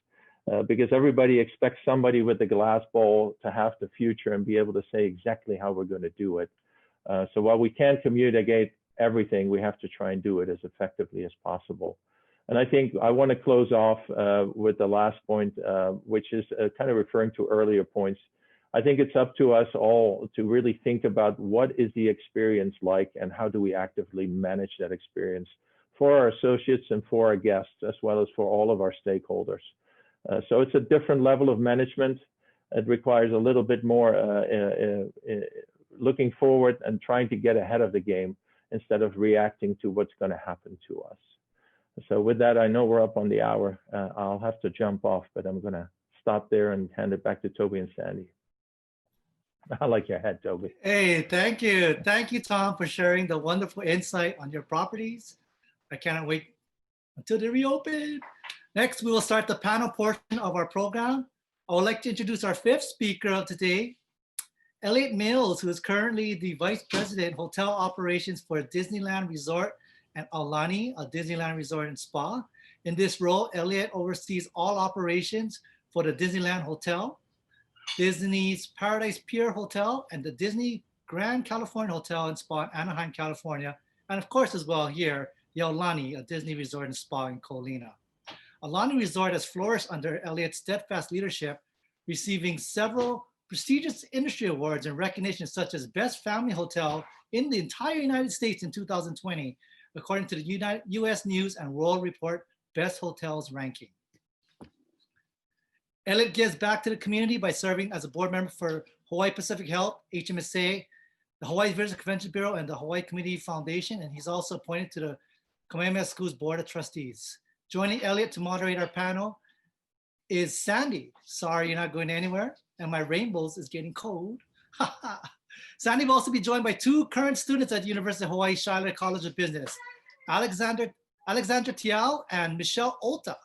Because everybody expects somebody with a glass bowl to have the future and be able to say exactly how we're going to do it. So while we can't communicate everything, we have to try and do it as effectively as possible. And I think I want to close off with the last point, which is kind of referring to earlier points. I think it's up to us all to really think about what is the experience like and how do we actively manage that experience for our associates and for our guests, as well as for all of our stakeholders. So it's a different level of management. It requires a little bit more looking forward and trying to get ahead of the game instead of reacting to what's going to happen to us. So with that, I know we're up on the hour. I'll have to jump off, but I'm going to stop there and hand it back to Toby and Sandy. I like your head, Toby. Hey, thank you. Thank you, Tom, for sharing the wonderful insight on your properties. I cannot wait until they reopen. Next, we will start the panel portion of our program. I would like to introduce our 5th speaker of today, Elliot Mills, who is currently the Vice President, Hotel Operations for Disneyland Resort and Alumni, a Disneyland Resort and Spa. In this role, Elliott oversees all operations for the Disneyland Hotel, Disney's Paradise Pier Hotel, and the Disney Grand California Hotel and Spa in Anaheim, California, and of course as well here, the Alumni, a Disney resort and spa in Colina. Alumni Resort has flourished under Elliott's steadfast leadership, receiving several prestigious industry awards and recognition such as Best Family Hotel in the entire United States in 2020, according to the US News and World Report Best Hotels ranking. Elliott gives back to the community by serving as a board member for Hawaii Pacific Health, HMSA, the Hawaii Visitors Convention Bureau, and the Hawaii Community Foundation, and he's also appointed to the Kamehameha School's Board of Trustees. Joining Elliott to moderate our panel is Sandy. Sorry, you're not going anywhere, and my rainbows is getting cold. Sandy will also be joined by two current students at the University of Hawaii Shidler College of Business, Alexandra Tial and Michelle Ota.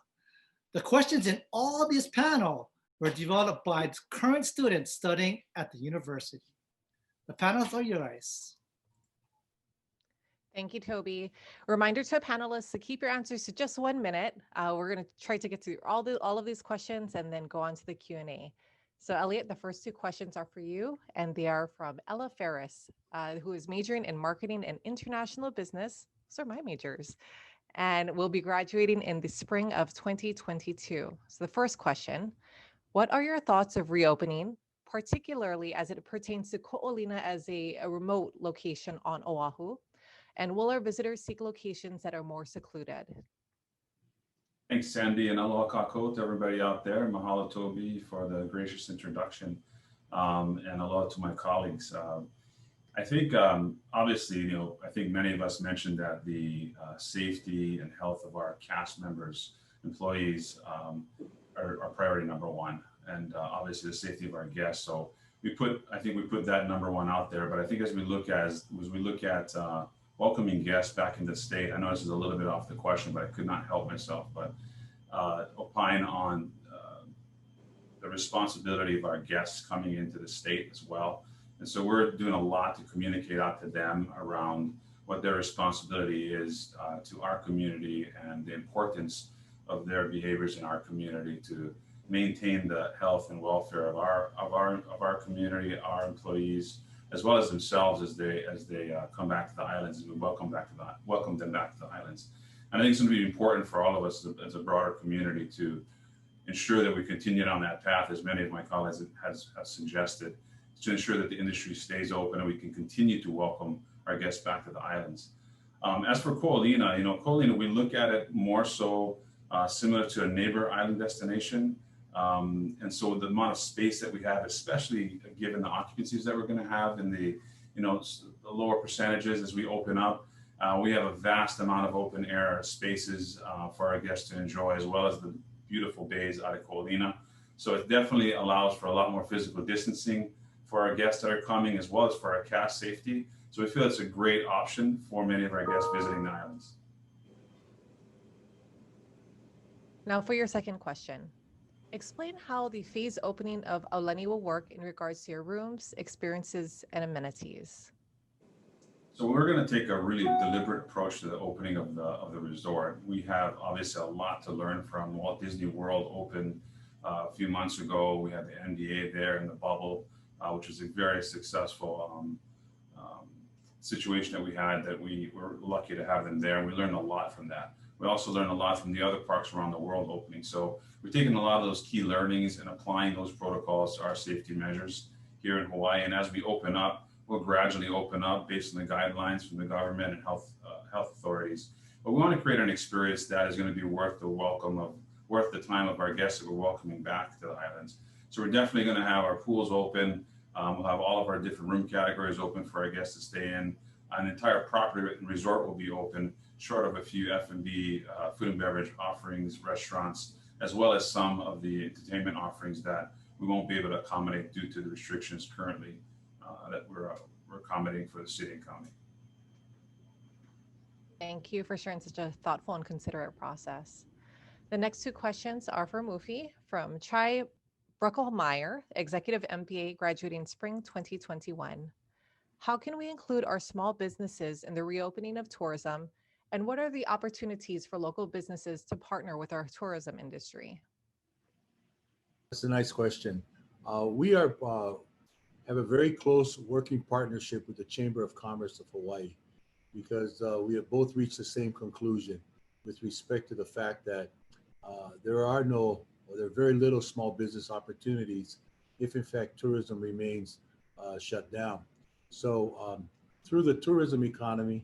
The questions in all this panel were developed by current students studying at the university. The panels are yours. Thank you, Toby. Reminder to panelists to keep your answers to just 1 minute. We're going to try to get through all of these questions and then go on to the Q&A. So Elliott, the first two questions are for you, and they are from Ella Ferris, who is majoring in marketing and international business. Those are my majors, and will be graduating in the spring of 2022. So the first question, what are your thoughts of reopening, particularly as it pertains to Ko'olina as a remote location on Oahu? And will our visitors seek locations that are more secluded? Thanks, Sandy, and aloha kako to everybody out there. Mahalo, Toby, for the gracious introduction, and aloha to my colleagues. I think, obviously, I think many of us mentioned that the safety and health of our cast members, employees, are priority number one, and obviously the safety of our guests. So I think we put that number one out there. But I think as we look at welcoming guests back into the state, I know this is a little bit off the question, but I could not help myself but opine on the responsibility of our guests coming into the state as well. And so we're doing a lot to communicate out to them around what their responsibility is to our community and the importance of their behaviors in our community to maintain the health and welfare of our community, our employees, as well as themselves as they come back to the islands, as we welcome them back to the islands. And I think it's going to be important for all of us as a broader community to ensure that we continue on that path, as many of my colleagues have suggested, to ensure that the industry stays open and we can continue to welcome our guests back to the islands. As for Ko'olina, Ko'olina, we look at it more so similar to a neighbor island destination. And so the amount of space that we have, especially given the occupancies that we're going to have in the lower percentages as we open up, we have a vast amount of open air spaces for our guests to enjoy, as well as the beautiful bays out of Ko'olina. So it definitely allows for a lot more physical distancing for our guests that are coming, as well as for our cast safety. So we feel it's a great option for many of our guests visiting the islands. Now for your second question. Explain how the phased opening of Aulani will work in regards to your rooms, experiences, and amenities. So we're going to take a really deliberate approach to the opening of the resort. We have obviously a lot to learn from Walt Disney World opened a few months ago. We had the NDA there in the bubble, which was a very successful situation that we had, that we were lucky to have them there. And we learned a lot from that. We also learned a lot from the other parks around the world opening. So we're taking a lot of those key learnings and applying those protocols to our safety measures here in Hawaii. And as we open up, we'll gradually open up based on the guidelines from the government and health authorities. But we want to create an experience that is going to be worth the time of our guests that we're welcoming back to the islands. So we're definitely going to have our pools open. We'll have all of our different room categories open for our guests to stay in. An entire property and resort will be open, short of a few F&B, food and beverage offerings, restaurants, as well as some of the entertainment offerings that we won't be able to accommodate due to the restrictions currently that we're accommodating for the city and county. Thank you for sharing such a thoughtful and considerate process. The next two questions are for Mufi from Chai Bruckelmeyer, Executive MBA, graduating spring 2021. How can we include our small businesses in the reopening of tourism, And what are the opportunities for local businesses to partner with our tourism industry? That's a nice question. We have a very close working partnership with the Chamber of Commerce of Hawaii because we have both reached the same conclusion with respect to the fact that there are very little small business opportunities if in fact tourism remains shut down. So through the tourism economy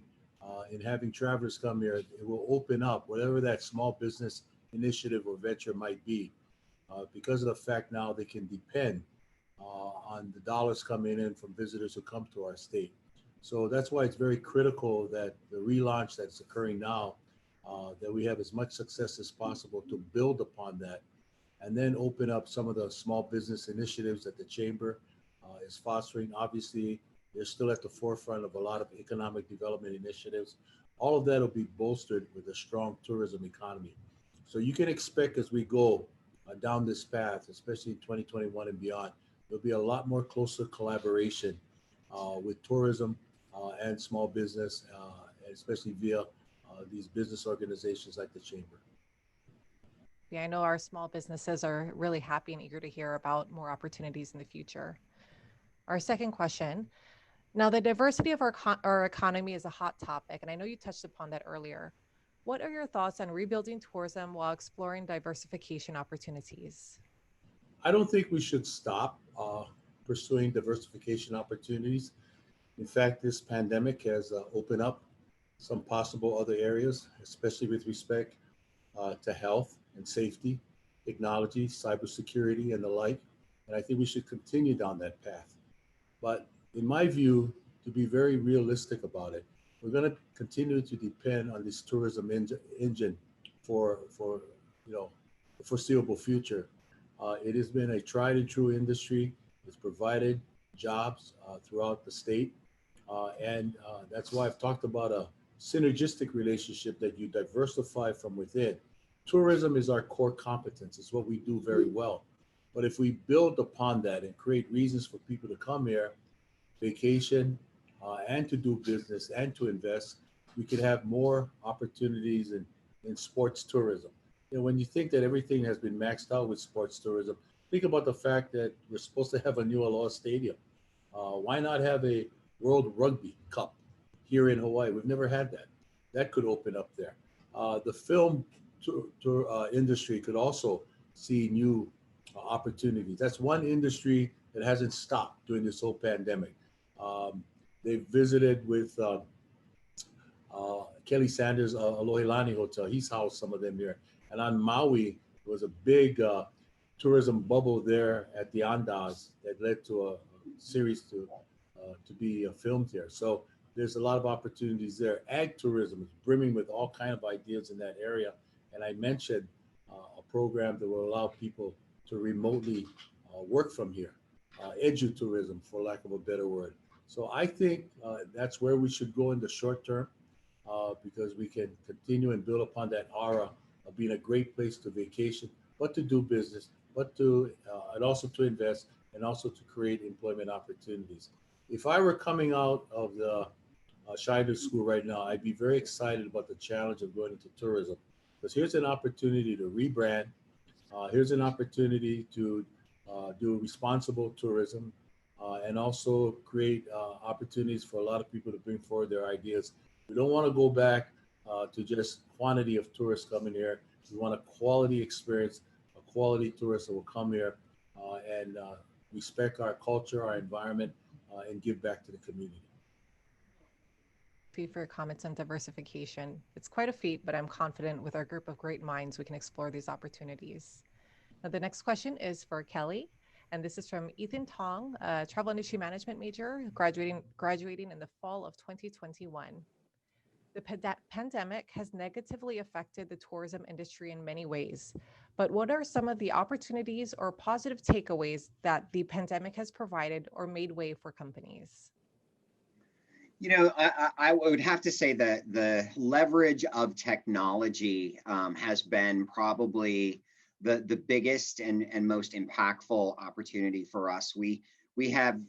and having travelers come here, it will open up whatever that small business initiative or venture might be. Because of the fact now they can depend on the dollars coming in from visitors who come to our state. So that's why it's very critical that the relaunch that's occurring now, that we have as much success as possible to build upon that and then open up some of the small business initiatives that the Chamber is fostering. Obviously, they're still at the forefront of a lot of economic development initiatives. All of that will be bolstered with a strong tourism economy. So you can expect as we go down this path, especially in 2021 and beyond, there'll be a lot more closer collaboration with tourism and small business, especially via these business organizations like the Chamber. Yeah, I know our small businesses are really happy and eager to hear about more opportunities in the future. Our second question. Now, the diversity of our economy is a hot topic, and I know you touched upon that earlier. What are your thoughts on rebuilding tourism while exploring diversification opportunities? I don't think we should stop pursuing diversification opportunities. In fact, this pandemic has opened up some possible other areas, especially with respect to health and safety, technology, cybersecurity, and the like. And I think we should continue down that path. But in my view, to be very realistic about it, we're going to continue to depend on this tourism engine for the foreseeable future. It has been a tried and true industry. It's provided jobs throughout the state. And that's why I've talked about a synergistic relationship that you diversify from within. Tourism is our core competence. It's what we do very well. But if we build upon that and create reasons for people to come here, vacation, and to do business and to invest, we could have more opportunities in sports tourism. You know, when you think that everything has been maxed out with sports tourism, think about the fact that we're supposed to have a new Aloha Stadium. Why not have a World Rugby Cup here in Hawaii? We've never had that. That could open up there. The film industry could also see new opportunities. That's one industry that hasn't stopped during this whole pandemic. They've visited with Kelly Sanders' Aloha Hotel. He's housed some of them here. And on Maui, there was a big tourism bubble there at the Andaz that led to a series to be filmed here. So there's a lot of opportunities there. Ag tourism is brimming with all kinds of ideas in that area. And I mentioned a program that will allow people to remotely work from here. Edu-tourism, for lack of a better word. So I think that's where we should go in the short term because we can continue and build upon that aura of being a great place to vacation, but to do business, but to and also to invest and also to create employment opportunities. If I were coming out of the Shidler School right now, I'd be very excited about the challenge of going into tourism because here's an opportunity to rebrand. Here's an opportunity to do responsible tourism and also create opportunities for a lot of people to bring forward their ideas. We don't want to go back to just quantity of tourists coming here. We want a quality experience, a quality tourist that will come here and respect our culture, our environment, and give back to the community. For your comments on diversification. It's quite a feat, but I'm confident with our group of great minds, we can explore these opportunities. Now, the next question is for Kelly, and this is from Ethan Tong, a travel industry management major, graduating in the fall of 2021. The pandemic has negatively affected the tourism industry in many ways, but what are some of the opportunities or positive takeaways that the pandemic has provided or made way for companies? You know, I would have to say that the leverage of technology has been probably the biggest and most impactful opportunity for us. We have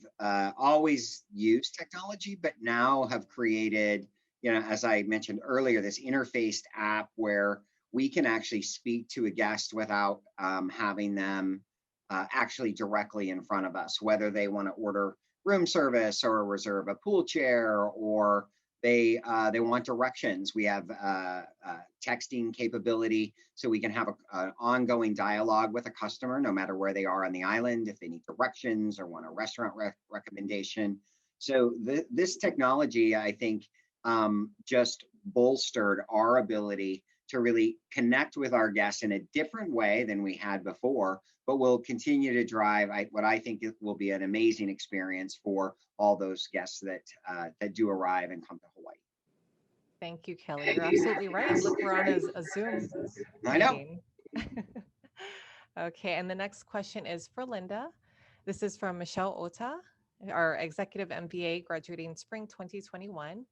always used technology, but now have created, as I mentioned earlier, this interfaced app where we can actually speak to a guest without having them actually directly in front of us, whether they want to order room service or reserve a pool chair, or they want directions. We have texting capability, so we can have an ongoing dialogue with a customer no matter where they are on the island, if they need directions or want a restaurant recommendation. So this technology, I think, just bolstered our ability to really connect with our guests in a different way than we had before, but will continue to drive what I think will be an amazing experience for all those guests that do arrive and come to Hawaii. Thank you, Kelly. You're absolutely right. Look, we're on a Zoom I know. meeting. Okay, and the next question is for Linda. This is from Michelle Ota, our executive MBA graduating spring 2021.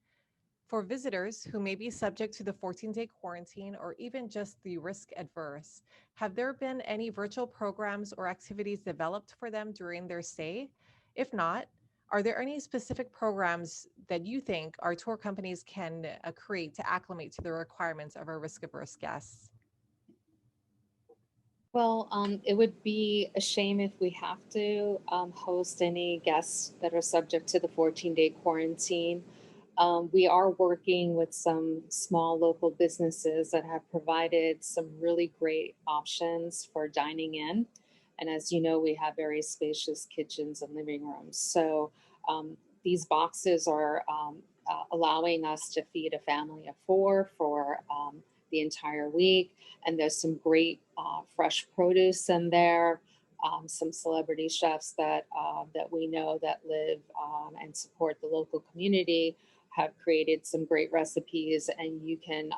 For visitors who may be subject to the 14-day quarantine or even just the risk adverse, have there been any virtual programs or activities developed for them during their stay? If not, are there any specific programs that you think our tour companies can create to acclimate to the requirements of our risk-averse guests? Well, it would be a shame if we have to host any guests that are subject to the 14-day quarantine. We are working with some small local businesses that have provided some really great options for dining in. And as you know, we have very spacious kitchens and living rooms. So these boxes are allowing us to feed a family of 4 for the entire week. And there's some great fresh produce in there. Some celebrity chefs that we know that live and support the local community have created some great recipes, and you can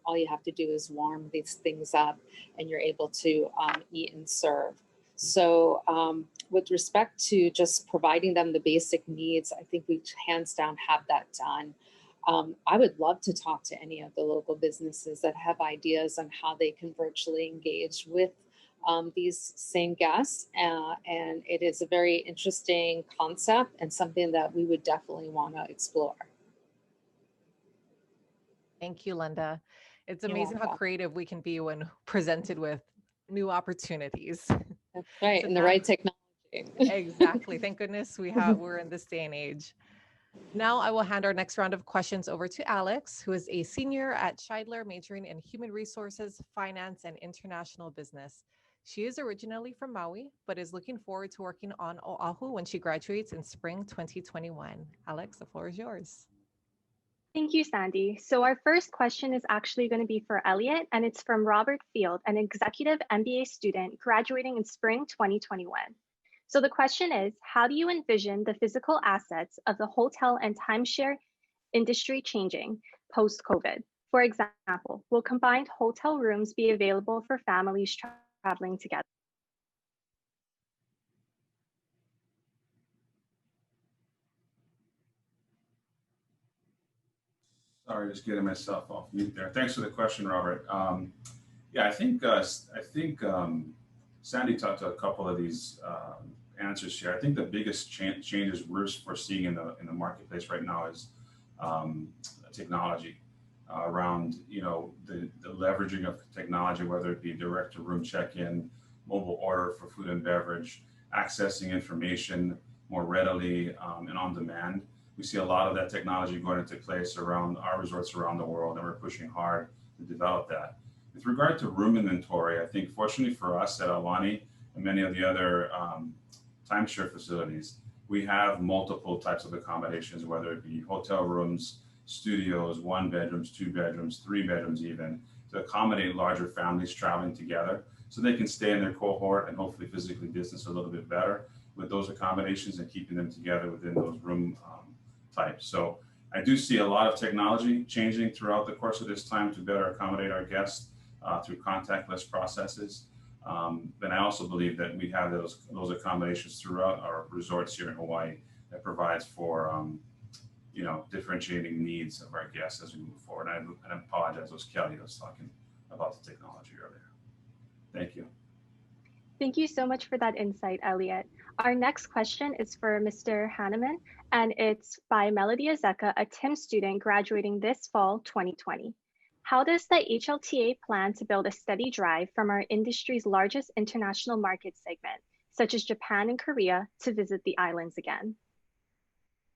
all you have to do is warm these things up and you're able to eat and serve. So with respect to just providing them the basic needs, I think we hands down have that done. I would love to talk to any of the local businesses that have ideas on how they can virtually engage with these same guests. And it is a very interesting concept and something that we would definitely want to explore. Thank you, Linda. It's amazing how creative we can be when presented with new opportunities. That's right, So and the right technology. Exactly. Thank goodness we're in this day and age. Now I will hand our next round of questions over to Alex, who is a senior at Shidler, majoring in human resources, finance, and international business. She is originally from Maui, but is looking forward to working on Oahu when she graduates in spring 2021. Alex, the floor is yours. Thank you, Sandy. So our first question is actually going to be for Elliot, and it's from Robert Field, an executive MBA student graduating in spring 2021. So the question is, how do you envision the physical assets of the hotel and timeshare industry changing post-COVID? For example, will combined hotel rooms be available for families traveling together? Sorry, just getting myself off mute there. Thanks for the question, Robert. Yeah, I think Sandy talked to a couple of these answers here. I think the biggest changes we're foreseeing in the marketplace right now is technology around the leveraging of technology, whether it be direct to room check-in, mobile order for food and beverage, accessing information more readily and on demand. We see a lot of that technology going into place around our resorts around the world, and we're pushing hard to develop that. With regard to room inventory, I think fortunately for us at Alumni and many of the other timeshare facilities, we have multiple types of accommodations, whether it be hotel rooms, studios, 1 bedrooms, 2 bedrooms, 3 bedrooms even, to accommodate larger families traveling together so they can stay in their cohort and hopefully physically distance a little bit better with those accommodations and keeping them together within those room types. So I do see a lot of technology changing throughout the course of this time to better accommodate our guests through contactless processes. But I also believe that we have those accommodations throughout our resorts here in Hawaii that provides for differentiating needs of our guests as we move forward. And I apologize, it was Kelly that was talking about the technology earlier. Thank you. Thank you so much for that insight, Elliot. Our next question is for Mr. Hanneman, and it's by Melody Azeka, a TIM student graduating this fall 2020. How does the HLTA plan to build a steady drive from our industry's largest international market segment, such as Japan and Korea, to visit the islands again?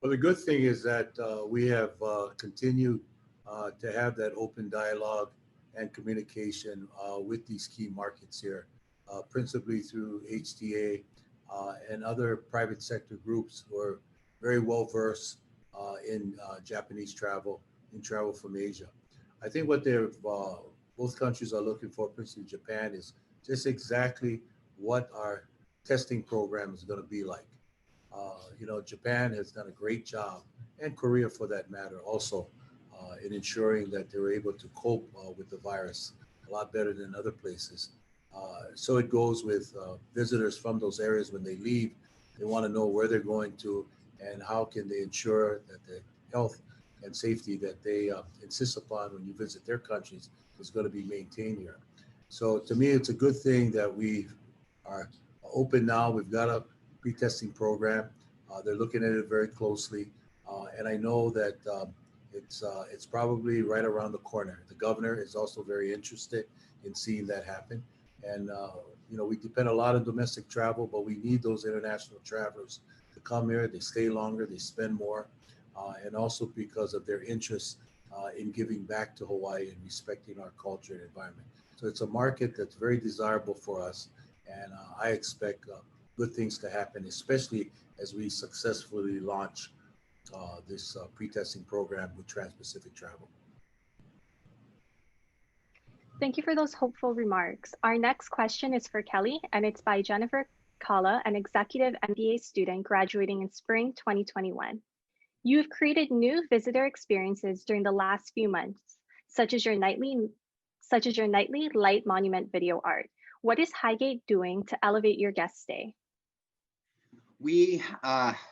Well, the good thing is that we have continued to have that open dialogue and communication with these key markets here, principally through HTA and other private sector groups who are very well versed in Japanese travel, in travel from Asia. I think what both countries are looking for, principally Japan, is just exactly what our testing program is going to be like. Japan has done a great job, and Korea for that matter also, in ensuring that they're able to cope with the virus a lot better than other places. So it goes with visitors from those areas when they leave. They want to know where they're going to and how can they ensure that the health and safety that they insist upon when you visit their countries is going to be maintained here. So to me, it's a good thing that we are open now. We've got a pre-testing program. They're looking at it very closely. And I know that it's probably right around the corner. The governor is also very interested in seeing that happen. And, we depend a lot on domestic travel, but we need those international travelers to come here. They stay longer, they spend more, and also because of their interest in giving back to Hawaii and respecting our culture and environment. So it's a market that's very desirable for us. And I expect good things to happen, especially as we successfully launch this pre-testing program with Trans-Pacific Travel. Thank you for those hopeful remarks. Our next question is for Kelly, and it's by Jennifer Kala, an executive MBA student graduating in spring 2021. You have created new visitor experiences during the last few months, such as your nightly light monument video art. What is Highgate doing to elevate your guest stay? We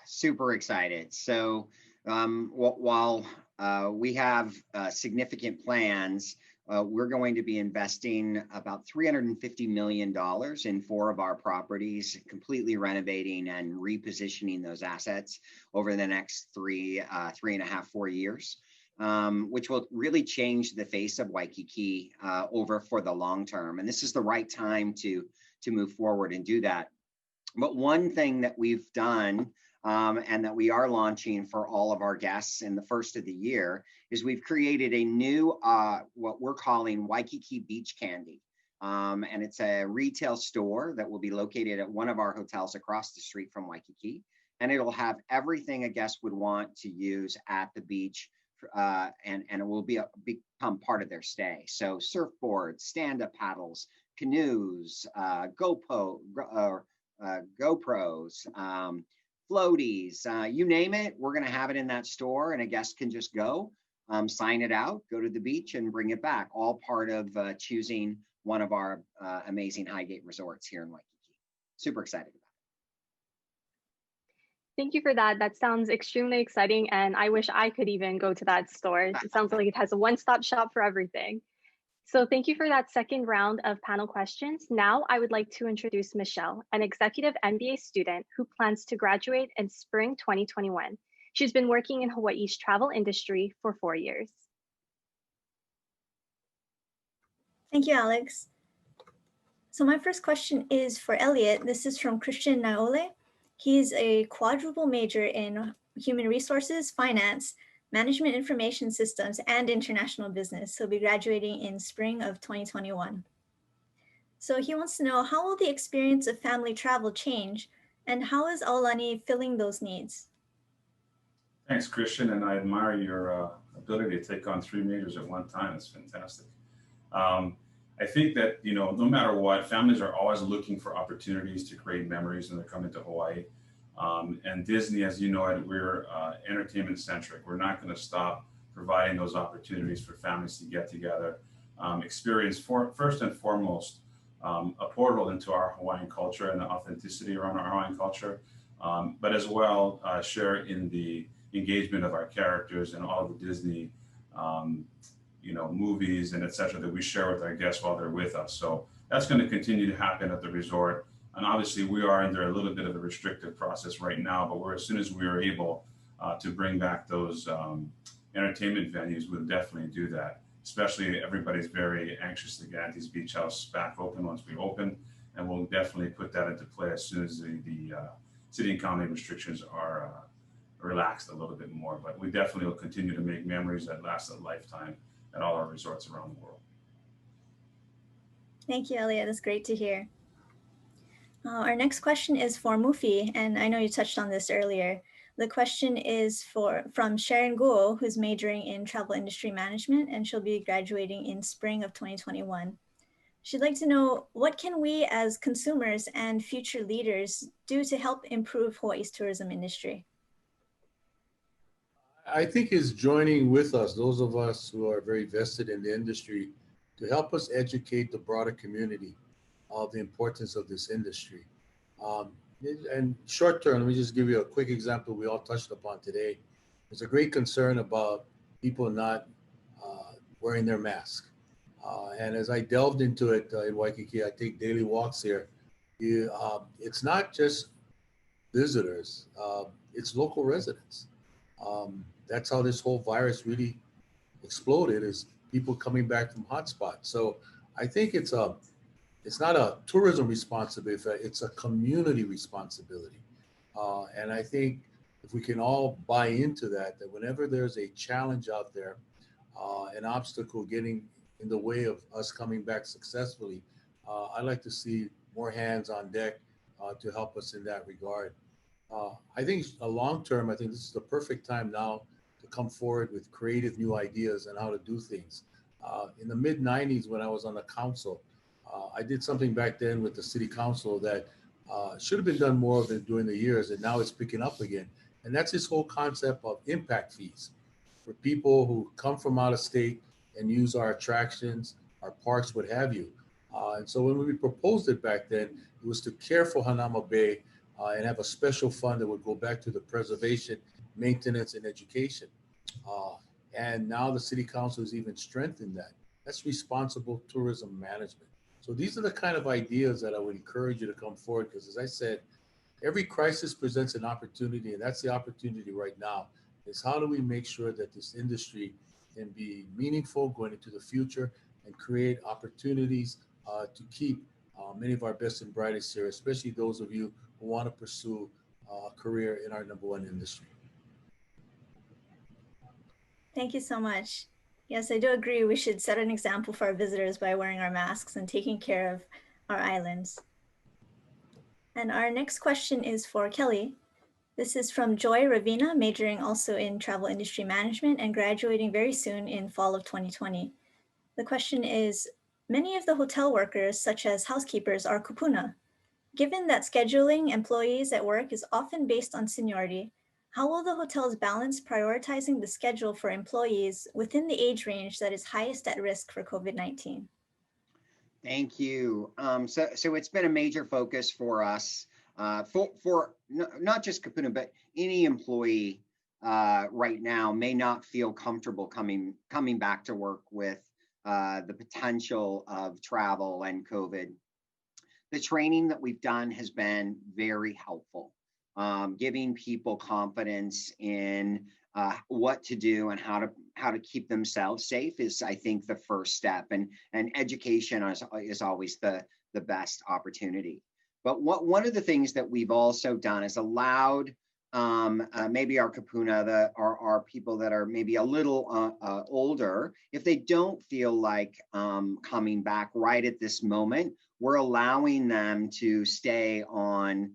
super excited. So while we have significant plans, we're going to be investing about $350 million in 4 of our properties, completely renovating and repositioning those assets over the next 3.5, 4 years, which will really change the face of Waikiki over for the long term. And this is the right time to move forward and do that. But one thing that we've done and that we are launching for all of our guests in the first of the year is we've created a new, what we're calling Waikiki Beach Candy. And it's a retail store that will be located at one of our hotels across the street from Waikiki. And it'll have everything a guest would want to use at the beach. And it will become part of their stay. So surfboards, stand-up paddles, canoes, GoPros, floaties, you name it, we're going to have it in that store, and a guest can just go, sign it out, go to the beach and bring it back, all part of choosing one of our amazing Highgate resorts here in Waikiki. Super excited about it. Thank you for that. That sounds extremely exciting, and I wish I could even go to that store. It sounds like it has a one-stop shop for everything. So thank you for that second round of panel questions. Now I would like to introduce Michelle, an executive MBA student who plans to graduate in spring 2021. She's been working in Hawaii's travel industry for 4 years. Thank you, Alex. So my first question is for Elliot. This is from Christian Naole. He's a quadruple major in human resources, finance, management information systems, and international business. He'll be graduating in spring of 2021. So he wants to know, how will the experience of family travel change, and how is Aulani filling those needs? Thanks, Christian, and I admire your ability to take on 3 majors at one time. It's fantastic. I think that, no matter what, families are always looking for opportunities to create memories when they're coming to Hawaii. And Disney, as you know it, we're entertainment centric. We're not going to stop providing those opportunities for families to get together, experience first and foremost a portal into our Hawaiian culture and the authenticity around our Hawaiian culture, but as well share in the engagement of our characters and all the Disney movies and et cetera that we share with our guests while they're with us. So that's going to continue to happen at the resort. And obviously we are under a little bit of a restrictive process right now, but as soon as we are able to bring back those entertainment venues, we'll definitely do that. Especially everybody's very anxious to get these beach house back open once we open, and we'll definitely put that into play as soon as the city and county restrictions are relaxed a little bit more. But we definitely will continue to make memories that last a lifetime at all our resorts around the world. Thank you, Elliot. That's great to hear. Our next question is for Mufi, and I know you touched on this earlier. The question is from Sharon Guo, who's majoring in travel industry management, and she'll be graduating in spring of 2021. She'd like to know, what can we as consumers and future leaders do to help improve Hawaii's tourism industry? I think is joining with us, those of us who are very vested in the industry, to help us educate the broader community of the importance of this industry. And short term, let me just give you a quick example we all touched upon today. There's a great concern about people not wearing their mask. And as I delved into it in Waikiki, I take daily walks here. It's not just visitors, it's local residents. That's how this whole virus really exploded, is people coming back from hotspots. So I think it's not a tourism responsibility, it's a community responsibility. And I think if we can all buy into that whenever there's a challenge out there, an obstacle getting in the way of us coming back successfully, I'd like to see more hands on deck to help us in that regard. I think long term, I think this is the perfect time now to come forward with creative new ideas on how to do things. In the mid 90s, when I was on the council, I did something back then with the city council that should have been done more of it during the years, and now it's picking up again. And that's this whole concept of impact fees for people who come from out of state and use our attractions, our parks, what have you. And so when we proposed it back then, it was to care for Hanauma Bay and have a special fund that would go back to the preservation, maintenance, and education. And now the city council has even strengthened that. That's responsible tourism management. So these are the kind of ideas that I would encourage you to come forward, because as I said, every crisis presents an opportunity, and that's the opportunity right now, is how do we make sure that this industry can be meaningful going into the future and create opportunities to keep many of our best and brightest here, especially those of you who want to pursue a career in our #1 industry. Thank you so much. Yes, I do agree. We should set an example for our visitors by wearing our masks and taking care of our islands. And our next question is for Kelly. This is from Joy Ravina, majoring also in travel industry management and graduating very soon in fall of 2020. The question is, many of the hotel workers, such as housekeepers, are kupuna. Given that scheduling employees at work is often based on seniority, how will the hotels balance prioritizing the schedule for employees within the age range that is highest at risk for COVID-19? Thank you. So it's been a major focus for us, for not just Kapuna, but any employee right now may not feel comfortable coming back to work with the potential of travel and COVID. The training that we've done has been very helpful. Giving people confidence in what to do and how to keep themselves safe is, I think, the first step. And education is always the best opportunity. But one of the things that we've also done is allowed maybe our kapuna, our people that are maybe a little older, if they don't feel like coming back right at this moment, we're allowing them to stay on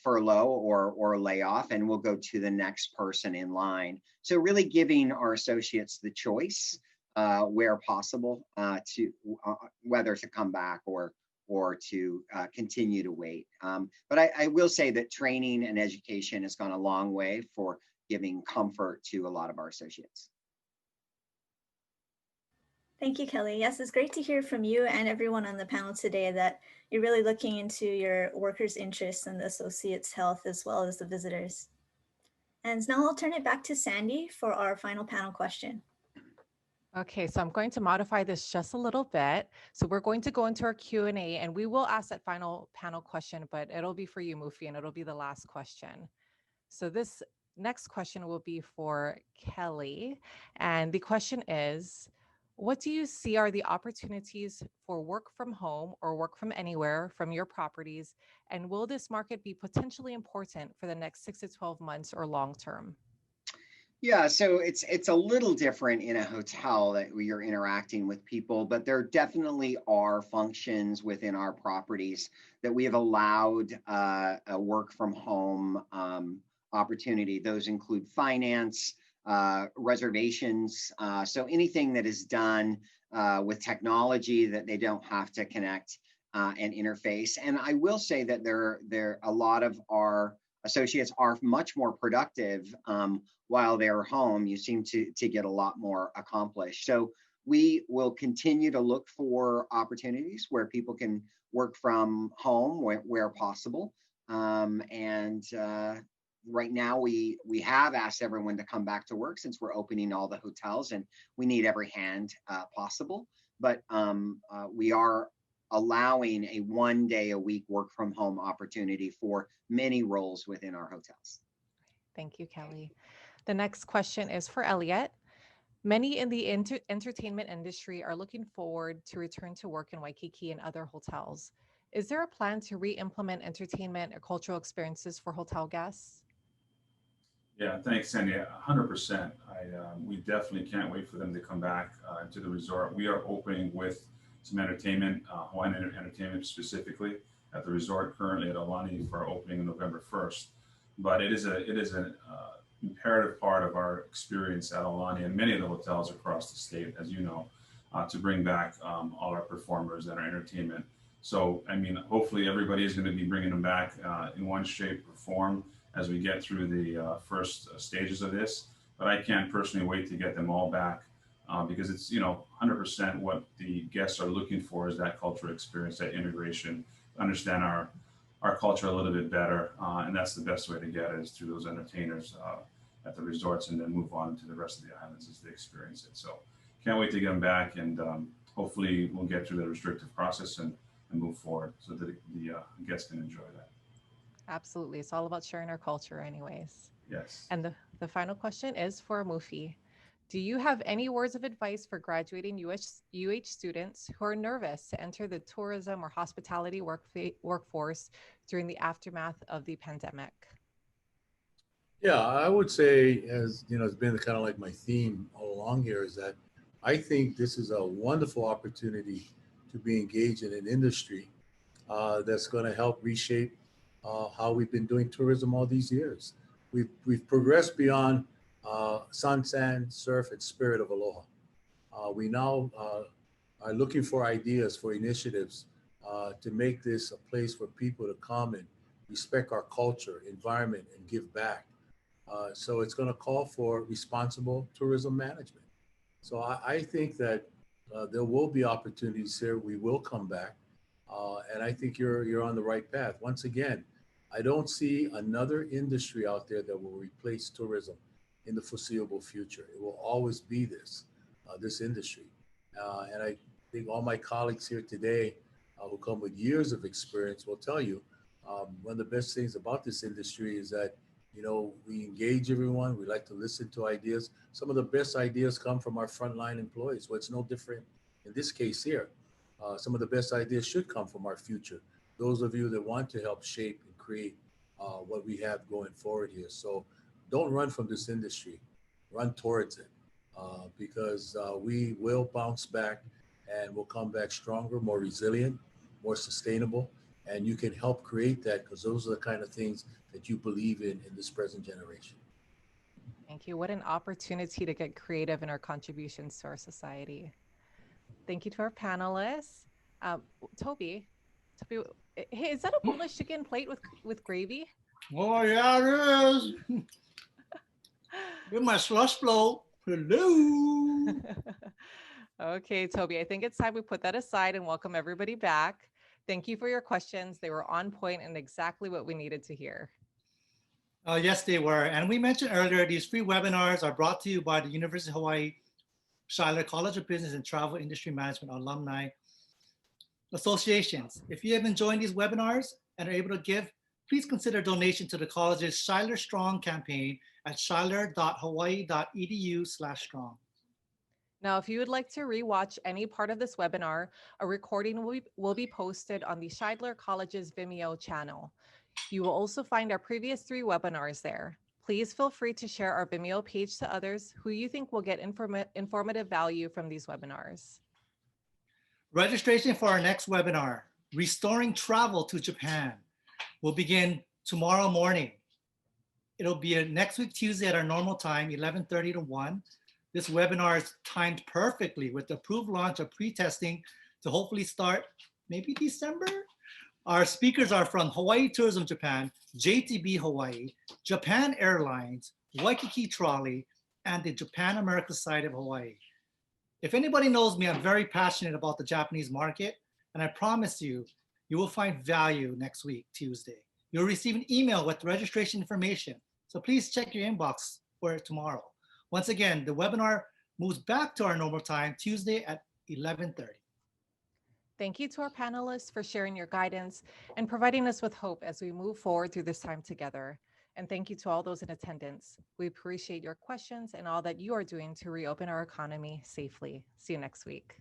furlough or layoff, and we'll go to the next person in line. So really giving our associates the choice where possible to whether to come back or to continue to wait. But I will say that training and education has gone a long way for giving comfort to a lot of our associates. Thank you, Kelly. Yes, it's great to hear from you and everyone on the panel today that you're really looking into your workers' interests and the associates' health as well as the visitors. And now I'll turn it back to Sandy for our final panel question. Okay, so I'm going to modify this just a little bit. So we're going to go into our Q&A and we will ask that final panel question, but it'll be for you, Mufi, and it'll be the last question. So this next question will be for Kelly. And the question is, what do you see are the opportunities for work from home or work from anywhere from your properties? And will this market be potentially important for the next 6 to 12 months or long term? Yeah, so it's a little different in a hotel that you're interacting with people, but there definitely are functions within our properties that we have allowed a work from home opportunity. Those include finance, reservations, so anything that is done with technology that they don't have to connect and interface. And I will say that there a lot of our associates are much more productive while they're home. You seem to get a lot more accomplished. So we will continue to look for opportunities where people can work from home where possible. Right now we have asked everyone to come back to work since we're opening all the hotels, and we need every hand possible. But we are allowing a 1 day a week work from home opportunity for many roles within our hotels. Thank you, Kelly. The next question is for Elliot. Many in the entertainment industry are looking forward to return to work in Waikiki and other hotels. Is there a plan to re-implement entertainment or cultural experiences for hotel guests? Yeah, thanks, Sandy. 100%. We definitely can't wait for them to come back to the resort. We are opening with some entertainment, Hawaiian entertainment specifically, at the resort currently at Alumni for our opening on November 1st. But it is an imperative part of our experience at Alumni and many of the hotels across the state, as you know, to bring back all our performers and our entertainment. So, I mean, hopefully everybody is going to be bringing them back in one shape or form as we get through the first stages of this. But I can't personally wait to get them all back because it's, 100% what the guests are looking for is that cultural experience, that integration, understand our culture a little bit better. And that's the best way to get it is through those entertainers at the resorts, and then move on to the rest of the islands as they experience it. So can't wait to get them back, and hopefully we'll get through the restrictive process and move forward so that the guests can enjoy that. Absolutely. It's all about sharing our culture anyways. Yes. And the final question is for Mufi. Do you have any words of advice for graduating UH students who are nervous to enter the tourism or hospitality workforce during the aftermath of the pandemic? Yeah, I would say, as you know, it's been kind of like my theme all along here, is that I think this is a wonderful opportunity to be engaged in an industry that's going to help reshape how we've been doing tourism all these years. We've progressed beyond sun, sand, surf, and spirit of aloha. We now are looking for ideas, for initiatives to make this a place for people to come and respect our culture, environment, and give back. So it's going to call for responsible tourism management. So I think that there will be opportunities here. We will come back. And I think you're on the right path. Once again, I don't see another industry out there that will replace tourism in the foreseeable future. It will always be this industry. And I think all my colleagues here today who come with years of experience will tell you one of the best things about this industry is that, we engage everyone. We like to listen to ideas. Some of the best ideas come from our frontline employees. So it's no different in this case here. Some of the best ideas should come from our future. Those of you that want to help shape and create what we have going forward here. So don't run from this industry, run towards it because we will bounce back and we'll come back stronger, more resilient, more sustainable. And you can help create that because those are the kind of things that you believe in this present generation. Thank you. What an opportunity to get creative in our contributions to our society. Thank you to our panelists. Toby, hey, is that a boneless chicken plate with gravy? Oh, yeah, it is. With my slush flow. Hello. Okay, Toby, I think it's time we put that aside and welcome everybody back. Thank you for your questions. They were on point and exactly what we needed to hear. Yes, they were. And we mentioned earlier, these free webinars are brought to you by the University of Hawaii Shidler College of Business and Travel Industry Management Alumni Associations. If you have enjoyed these webinars and are able to give, please consider donation to the college's Shidler Strong campaign at shidler.hawaii.edu/strong. Now, if you would like to rewatch any part of this webinar, a recording will be posted on the Shidler College's Vimeo channel. You will also find our previous 3 webinars there. Please feel free to share our Vimeo page to others who you think will get informative value from these webinars. Registration for our next webinar, Restoring Travel to Japan, will begin tomorrow morning. It'll be next week, Tuesday at our normal time, 11:30 to 1. This webinar is timed perfectly with the approved launch of pre-testing to hopefully start maybe December. Our speakers are from Hawaii Tourism Japan, JTB Hawaii, Japan Airlines, Waikiki Trolley, and the Japan America side of Hawaii. If anybody knows me, I'm very passionate about the Japanese market, and I promise you, you will find value next week, Tuesday. You'll receive an email with registration information, so please check your inbox for it tomorrow. Once again, the webinar moves back to our normal time, Tuesday at 11:30. Thank you to our panelists for sharing your guidance and providing us with hope as we move forward through this time together. And thank you to all those in attendance. We appreciate your questions and all that you are doing to reopen our economy safely. See you next week.